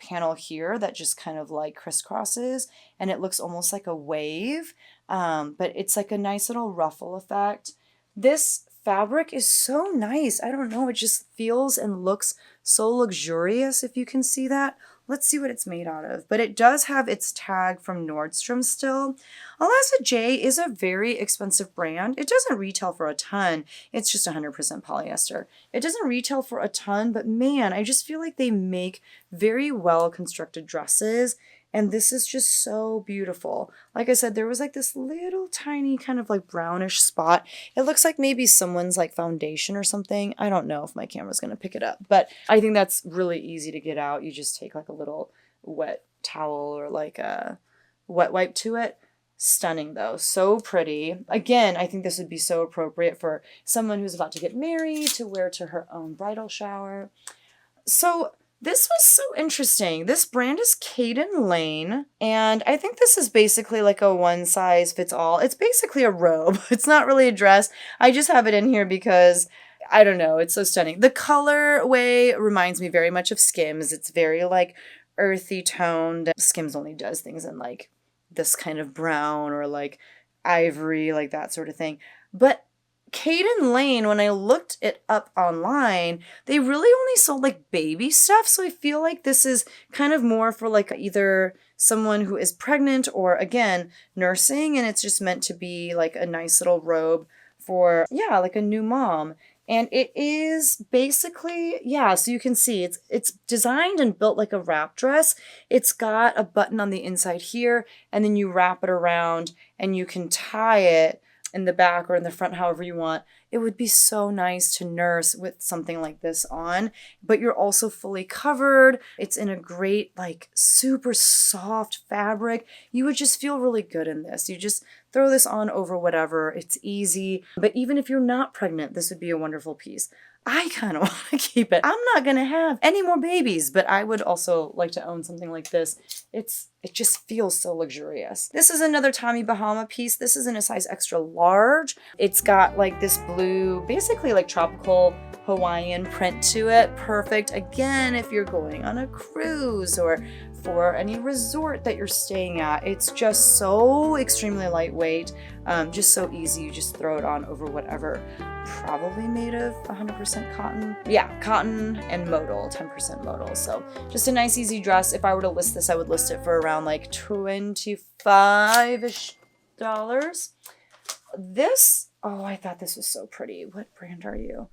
panel here that just kind of like crisscrosses, and it looks almost like a wave, but it's like a nice little ruffle effect. This fabric is so nice. I don't know, it just feels and looks so luxurious, if you can see that. Let's see what it's made out of. But it does have its tag from Nordstrom still. Eliza J is a very expensive brand. It doesn't retail for a ton. It's just 100% polyester. It doesn't retail for a ton, but man, I just feel like they make very well constructed dresses. And this is just so beautiful. Like I said, there was like this little tiny kind of like brownish spot. It looks like maybe someone's like foundation or something. I don't know if my camera's going to pick it up, but I think that's really easy to get out. You just take like a little wet towel or like a wet wipe to it. Stunning though. So pretty. Again, I think this would be so appropriate for someone who's about to get married to wear to her own bridal shower. So this was so interesting. This brand is Caden Lane, and I think this is basically like a one size fits all. It's basically a robe. It's not really a dress. I just have it in here because, I don't know, it's so stunning. The colorway reminds me very much of Skims. It's very like earthy toned. Skims only does things in like this kind of brown or like ivory, like that sort of thing. But Caden Lane, when I looked it up online, they really only sold like baby stuff. So I feel like this is kind of more for like either someone who is pregnant or, again, nursing. And it's just meant to be like a nice little robe for, yeah, like a new mom. And it is basically, yeah, so you can see it's designed and built like a wrap dress. It's got a button on the inside here, and then you wrap it around and you can tie it in the back or in the front, however you want. It would be so nice to nurse with something like this on, but you're also fully covered. It's in a great, like, super soft fabric. You would just feel really good in this. You just throw this on over whatever. It's easy. But even if you're not pregnant, this would be a wonderful piece. I kind of want to keep it. I'm not going to have any more babies, but I would also like to own something like this. It just feels so luxurious. This is another Tommy Bahama piece. This is in a size extra large. It's got like this blue, basically like tropical Hawaiian print to it. Perfect. Again, if you're going on a cruise or for any resort that you're staying at. It's just so extremely lightweight, just so easy. You just throw it on over whatever. Probably made of 100% cotton. Yeah, cotton and modal, 10% modal. So just a nice easy dress. If I were to list this, I would list it for around like $25-ish. This, oh, I thought this was so pretty. What brand are you?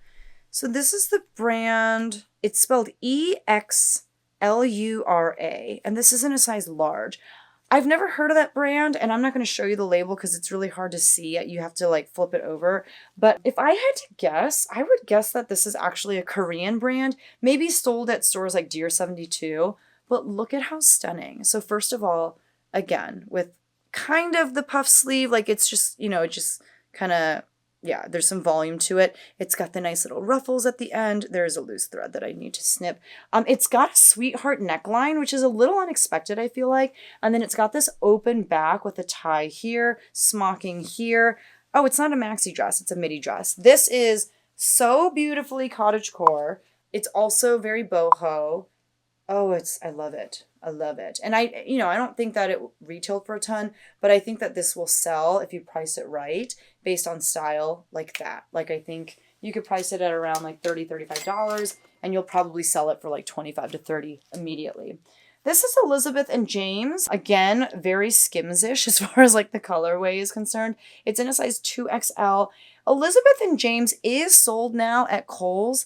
So this is the brand, it's spelled EXLURA, and this is in a size large. I've never heard of that brand, and I'm not going to show you the label because it's really hard to see. You have to like flip it over. But if I had to guess, I would guess that this is actually a Korean brand, maybe sold at stores like Deer 72. But look at how stunning. So first of all, again, with kind of the puff sleeve, like it's just, you know, it just kind of, yeah, there's some volume to it. It's got the nice little ruffles at the end. There's a loose thread that I need to snip. It's got a sweetheart neckline, which is a little unexpected, I feel like. And then it's got this open back with a tie here, smocking here. Oh, it's not a maxi dress. It's a midi dress. This is so beautifully cottagecore. It's also very boho. Oh, I love it. I love it. And I don't think that it retailed for a ton, but I think that this will sell if you price it right based on style like that. Like I think you could price it at around like $30, $35 and you'll probably sell it for like 25 to 30 immediately. This is Elizabeth and James. Again, very Skims-ish as far as like the colorway is concerned. It's in a size 2XL. Elizabeth and James is sold now at Kohl's.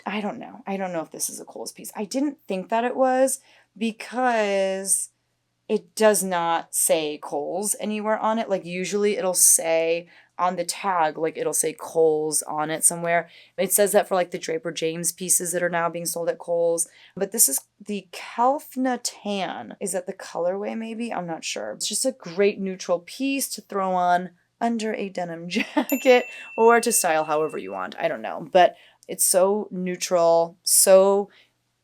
I don't know. I don't know if this is a Kohl's piece. I didn't think that it was because it does not say Kohl's anywhere on it. Like usually it'll say on the tag, like it'll say Kohl's on it somewhere. It says that for like the Draper James pieces that are now being sold at Kohl's. But this is the Kelfna Tan. Is that the colorway maybe? I'm not sure. It's just a great neutral piece to throw on under a denim jacket or to style however you want. I don't know. But it's so neutral, so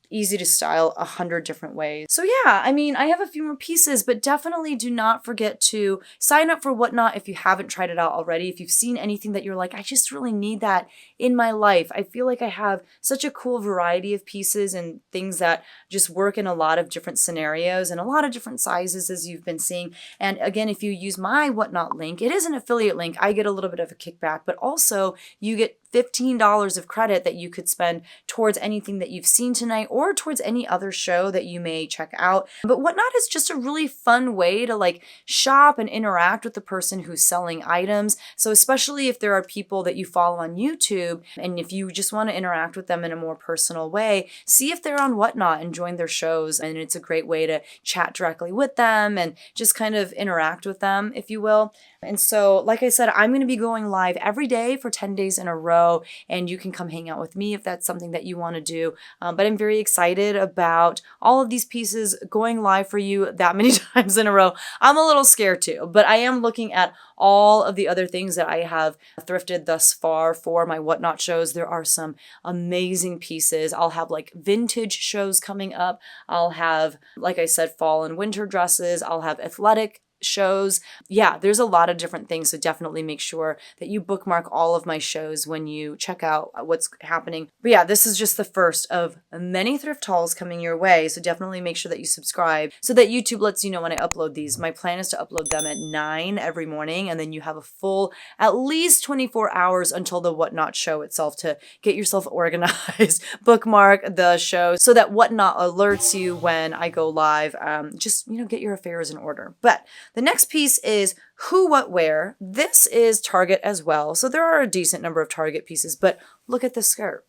easy to style 100 different ways. So yeah, I mean, I have a few more pieces, but definitely do not forget to sign up for Whatnot if you haven't tried it out already. If you've seen anything that you're like, I just really need that in my life. I feel like I have such a cool variety of pieces and things that just work in a lot of different scenarios and a lot of different sizes as you've been seeing. And again, if you use my Whatnot link, it is an affiliate link. I get a little bit of a kickback, but also you get $15 of credit that you could spend towards anything that you've seen tonight or towards any other show that you may check out. But Whatnot is just a really fun way to like shop and interact with the person who's selling items. So especially if there are people that you follow on YouTube and if you just want to interact with them in a more personal way, see if they're on Whatnot and join their shows. And it's a great way to chat directly with them and just kind of interact with them, if you will. And so, like I said, I'm going to be going live every day for 10 days in a row, and you can come hang out with me if that's something that you want to do. But I'm very excited about all of these pieces going live for you that many times in a row. I'm a little scared too, but I am looking at all of the other things that I have thrifted thus far for my Whatnot shows. There are some amazing pieces. I'll have like vintage shows coming up. I'll have, like I said, fall and winter dresses. I'll have athletic shows. Yeah, there's a lot of different things. So definitely make sure that you bookmark all of my shows when you check out what's happening. But yeah, this is just the first of many thrift hauls coming your way. So definitely make sure that you subscribe so that YouTube lets you know when I upload these. My plan is to upload them at 9 every morning. And then you have a full at least 24 hours until the Whatnot show itself to get yourself organized. Bookmark the show so that Whatnot alerts you when I go live. Just, get your affairs in order. But the next piece is Who What Wear. This is Target as well. So there are a decent number of Target pieces, but look at this skirt.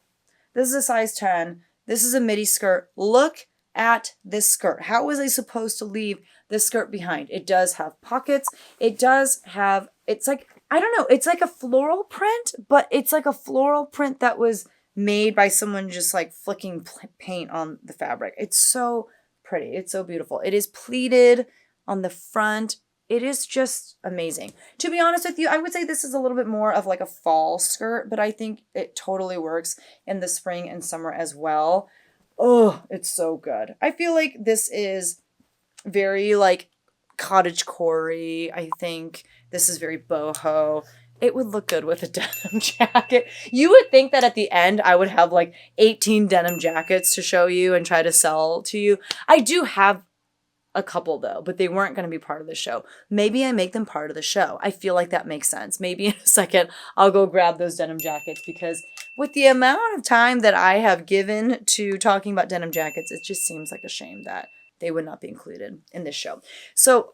This is a size 10. This is a midi skirt. Look at this skirt. How was I supposed to leave this skirt behind? It does have pockets. It does have, it's like, I don't know, it's like a floral print, but it's like a floral print that was made by someone just like flicking paint on the fabric. It's so pretty. It's so beautiful. It is pleated on the front. It is just amazing. To be honest with you, I would say this is a little bit more of like a fall skirt, but I think it totally works in the spring and summer as well. Oh, it's so good. I feel like this is very like cottagecore-y. I think this is very boho. It would look good with a denim jacket. You would think that at the end I would have like 18 denim jackets to show you and try to sell to you. I do have a couple though, but they weren't going to be part of the show. Maybe I make them part of the show. I feel like that makes sense. Maybe in a second I'll go grab those denim jackets because with the amount of time that I have given to talking about denim jackets, it just seems like a shame that they would not be included in this show. So,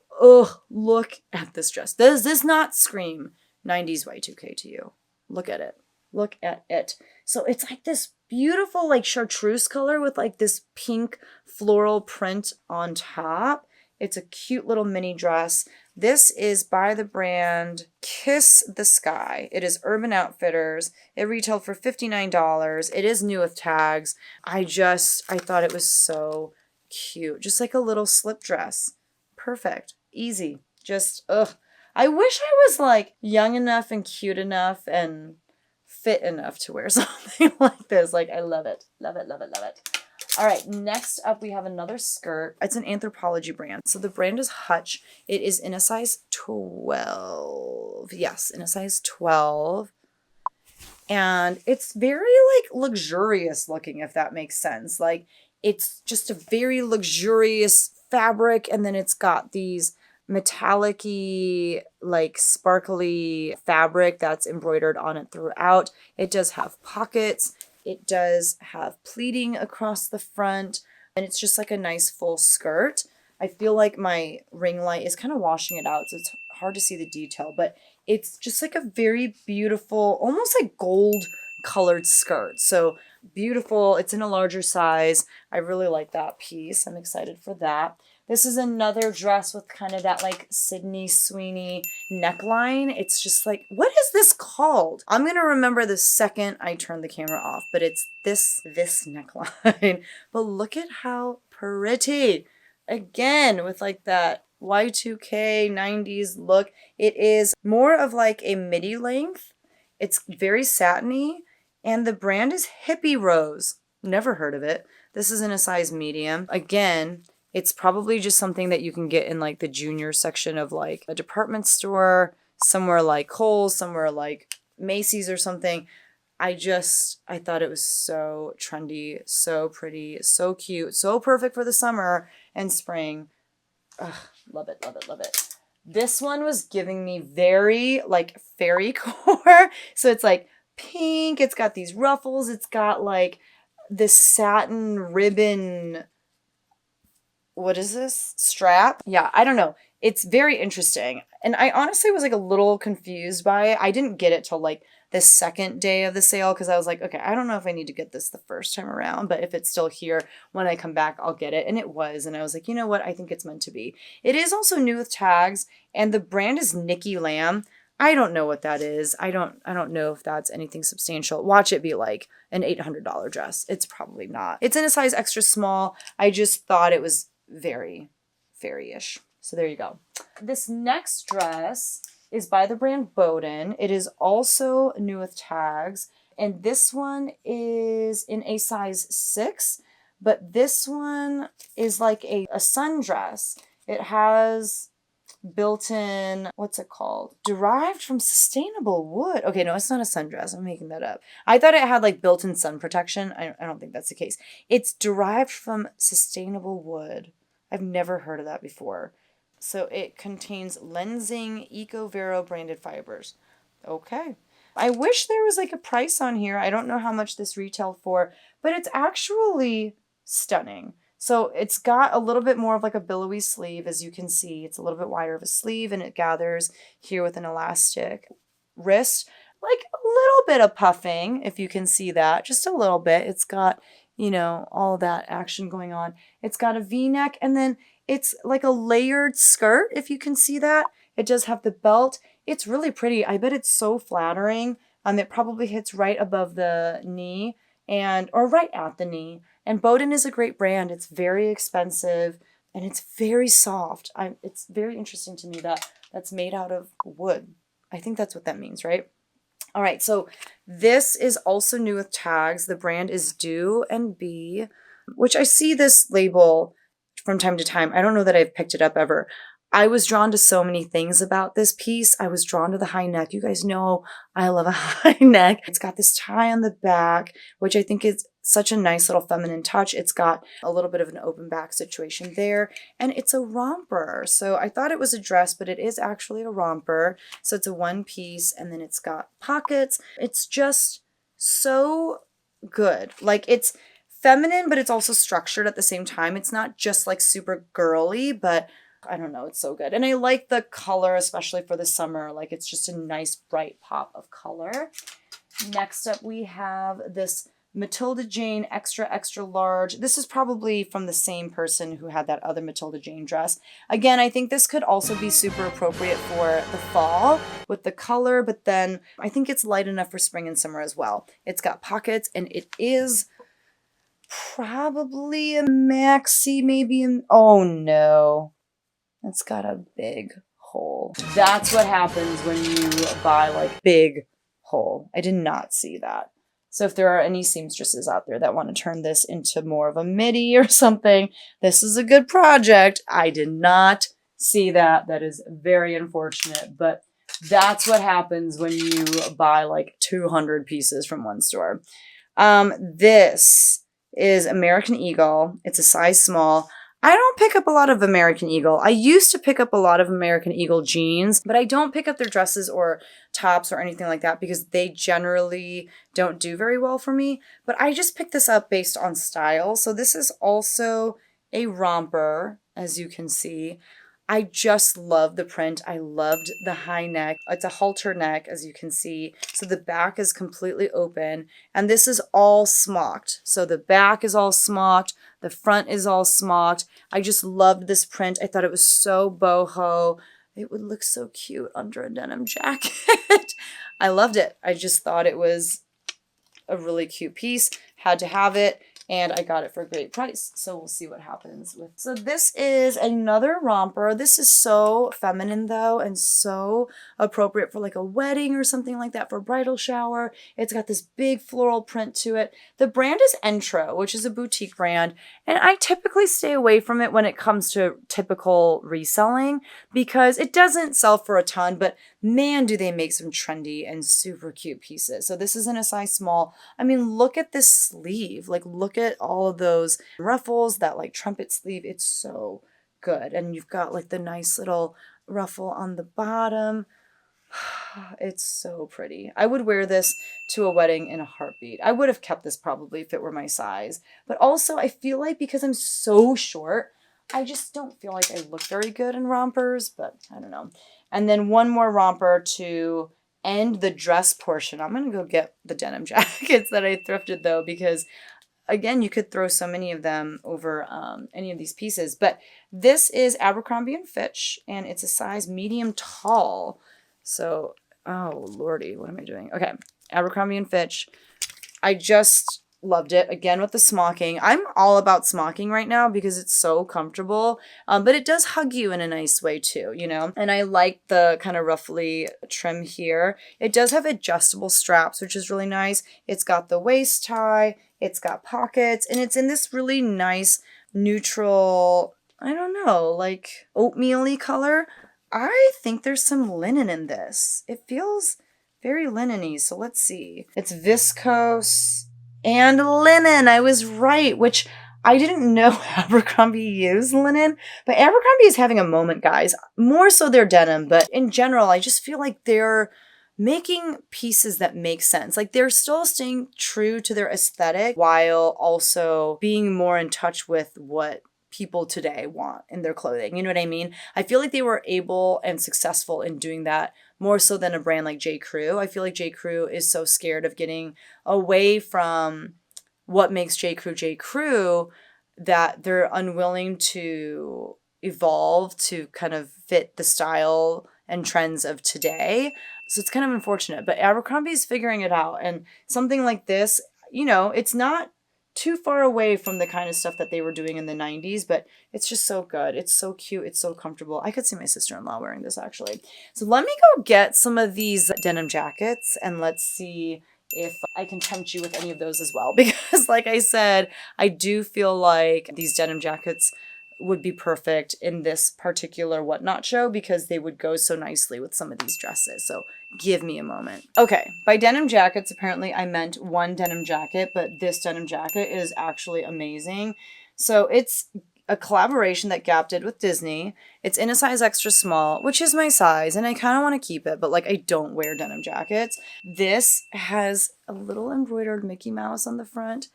look at this dress. Does this not scream 90s Y2K to you? Look at it. Look at it. So it's like this beautiful like chartreuse color with like this pink floral print on top. It's a cute little mini dress. This is by the brand Kiss the Sky. It is Urban Outfitters. It retailed for $59. It is new with tags. I thought it was so cute. Just like a little slip dress. Perfect. Easy. Just, I wish I was like young enough and cute enough and fit enough to wear something like this. Like, I love it. Love it, love it, love it. All right, next up we have another skirt. It's an Anthropologie brand. So the brand is Hutch. It is in a size 12. Yes, in a size 12. And it's very like luxurious looking, if that makes sense. Like It's just a very luxurious fabric, and then it's got these metallic-y, like sparkly fabric that's embroidered on it throughout. It does have pockets. It does have pleating across the front, and it's just like a nice full skirt. I feel like my ring light is kind of washing it out, so it's hard to see the detail, but it's just like a very beautiful, almost like gold colored skirt. So beautiful. It's in a larger size. I really like that piece. I'm excited for that. This is another dress with kind of that like Sydney Sweeney neckline. It's just like, what is this called? I'm going to remember the second I turn the camera off, but it's this neckline. But look at how pretty. Again, with like that Y2K 90s look. It is more of like a midi length. It's very satiny, and the brand is Hippie Rose. Never heard of it. This is in a size medium. Again, it's probably just something that you can get in like the junior section of like a department store, somewhere like Kohl's, somewhere like Macy's or something. I thought it was so trendy, so pretty, so cute, so perfect for the summer and spring. Ugh, love it, love it, love it. This one was giving me very like fairy core. So it's like pink. It's got these ruffles. It's got like this satin ribbon. What is this? Strap? Yeah, I don't know. It's very interesting. And I honestly was like a little confused by it. I didn't get it till like the second day of the sale because I was like, okay, I don't know if I need to get this the first time around, but if it's still here when I come back, I'll get it. And it was. And I was like, you know what? I think it's meant to be. It is also new with tags, and the brand is Nikki Lamb. I don't know what that is. I don't know if that's anything substantial. Watch it be like an $800 dress. It's probably not. It's in a size extra small. I just thought it was very fairy-ish. So there you go. This next dress is by the brand Bowden. It is also new with tags. And this one is in a size 6. But this one is like a sundress. It has built-in, what's it called? Derived from sustainable wood. Okay, no, it's not a sundress. I'm making that up. I thought it had like built-in sun protection. I don't think that's the case. It's derived from sustainable wood. I've never heard of that before. So it contains Lenzing Eco-Vero branded fibers. Okay. I wish there was like a price on here. I don't know how much this retailed for, but it's actually stunning. So it's got a little bit more of like a billowy sleeve, as you can see. It's a little bit wider of a sleeve, and it gathers here with an elastic wrist. Like a little bit of puffing, if you can see that. Just a little bit. It's got, you know, all of that action going on. It's got a V-neck, and then it's like a layered skirt, if you can see that. It does have the belt. It's really pretty. I bet it's so flattering. It probably hits right above the knee or right at the knee. And Bowden is a great brand. It's very expensive, and it's very soft. It's very interesting to me that that's made out of wood. I think that's what that means, right? All right, so this is also new with tags. The brand is Do and Be, which I see this label from time to time. I don't know that I've picked it up ever. I was drawn to so many things about this piece. I was drawn to the high neck. You guys know I love a high neck. It's got this tie on the back, which I think is such a nice little feminine touch. It's got a little bit of an open back situation there, and it's a romper. So I thought it was a dress, but it is actually a romper. So it's a one piece, and then it's got pockets. It's just so good. Like, it's feminine, but it's also structured at the same time. It's not just like super girly, but I don't know, it's so good. And I like the color, especially for the summer. Like, it's just a nice bright pop of color. Next up, we have this Matilda Jane extra large. This is probably from the same person who had that other Matilda Jane dress. Again, I think this could also be super appropriate for the fall with the color, but then I think it's light enough for spring and summer as well. It's got pockets, and it is probably a maxi, maybe oh no. It's got a big hole. That's what happens when you buy like big hole. I did not see that. So if there are any seamstresses out there that want to turn this into more of a midi or something, this is a good project. I did not see that. That is very unfortunate, but that's what happens when you buy like 200 pieces from one store. This is American Eagle. It's a size small. I don't pick up a lot of American Eagle. I used to pick up a lot of American Eagle jeans, but I don't pick up their dresses or tops or anything like that because they generally don't do very well for me. But I just picked this up based on style. So this is also a romper, as you can see. I just love the print. I loved the high neck. It's a halter neck, as you can see. So the back is completely open. And this is all smocked. So the back is all smocked. The front is all smocked. I just loved this print. I thought it was so boho. It would look so cute under a denim jacket. I loved it. I just thought it was a really cute piece. Had to have it. And I got it for a great price. So we'll see what happens with. So this is another romper. This is so feminine though, and so appropriate for like a wedding or something like that, for a bridal shower. It's got this big floral print to it. The brand is Entro, which is a boutique brand. And I typically stay away from it when it comes to typical reselling because it doesn't sell for a ton, but man, do they make some trendy and super cute pieces. So this is in a size small. I mean, look at this sleeve. Like, look at all of those ruffles, that like trumpet sleeve. It's so good. And you've got like the nice little ruffle on the bottom. It's so pretty. I would wear this to a wedding in a heartbeat. I would have kept this probably if it were my size. But also I feel like because I'm so short, I just don't feel like I look very good in rompers, but I don't know. And then one more romper to end the dress portion. I'm going to go get the denim jackets that I thrifted though, because again, you could throw so many of them over any of these pieces. But this is Abercrombie & Fitch, and it's a size medium tall. So, oh lordy, what am I doing? Okay, Abercrombie & Fitch. I just loved it. Again, with the smocking. I'm all about smocking right now because it's so comfortable. But it does hug you in a nice way too, you know? And I like the kind of ruffly trim here. It does have adjustable straps, which is really nice. It's got the waist tie. It's got pockets. And it's in this really nice, neutral, I don't know, like oatmeal-y color. I think there's some linen in this. It feels very linen-y. So let's see. It's viscose and linen. I was right, which I didn't know Abercrombie used linen, but Abercrombie is having a moment, guys. More so their denim, but in general, I just feel like they're making pieces that make sense. Like they're still staying true to their aesthetic while also being more in touch with what people today want in their clothing. You know what I mean? I feel like they were able and successful in doing that more so than a brand like J. Crew. I feel like J. Crew is so scared of getting away from what makes J. Crew that they're unwilling to evolve to kind of fit the style and trends of today. So it's kind of unfortunate, but Abercrombie's figuring it out. And something like this, you know, it's not too far away from the kind of stuff that they were doing in the 90s, but it's just so good. It's so cute. It's so comfortable. I could see my sister-in-law wearing this actually. So let me go get some of these denim jackets and let's see if I can tempt you with any of those as well. Because like I said, I do feel like these denim jackets would be perfect in this particular Whatnot show because they would go so nicely with some of these dresses. So give me a moment. Okay, by denim jackets, apparently I meant one denim jacket, but this denim jacket is actually amazing. So it's a collaboration that Gap did with Disney. It's in a size extra small, which is my size, and I kind of want to keep it, but like I don't wear denim jackets. This has a little embroidered Mickey Mouse on the front.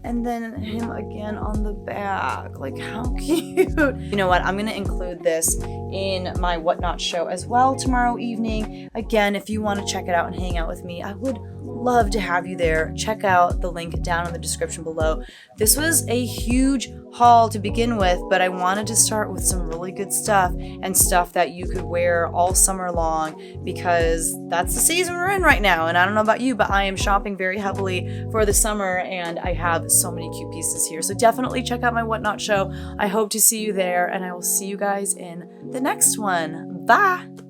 And then him again on the back. Like, how cute. You know what? I'm going to include this in my Whatnot show as well tomorrow evening. Again, if you want to check it out and hang out with me, I would love to have you there. Check out the link down in the description below. This was a huge haul to begin with, but I wanted to start with some really good stuff and stuff that you could wear all summer long because that's the season we're in right now. And I don't know about you, but I am shopping very heavily for the summer and I have so many cute pieces here. So definitely check out my Whatnot show. I hope to see you there and I will see you guys in the next one. Bye.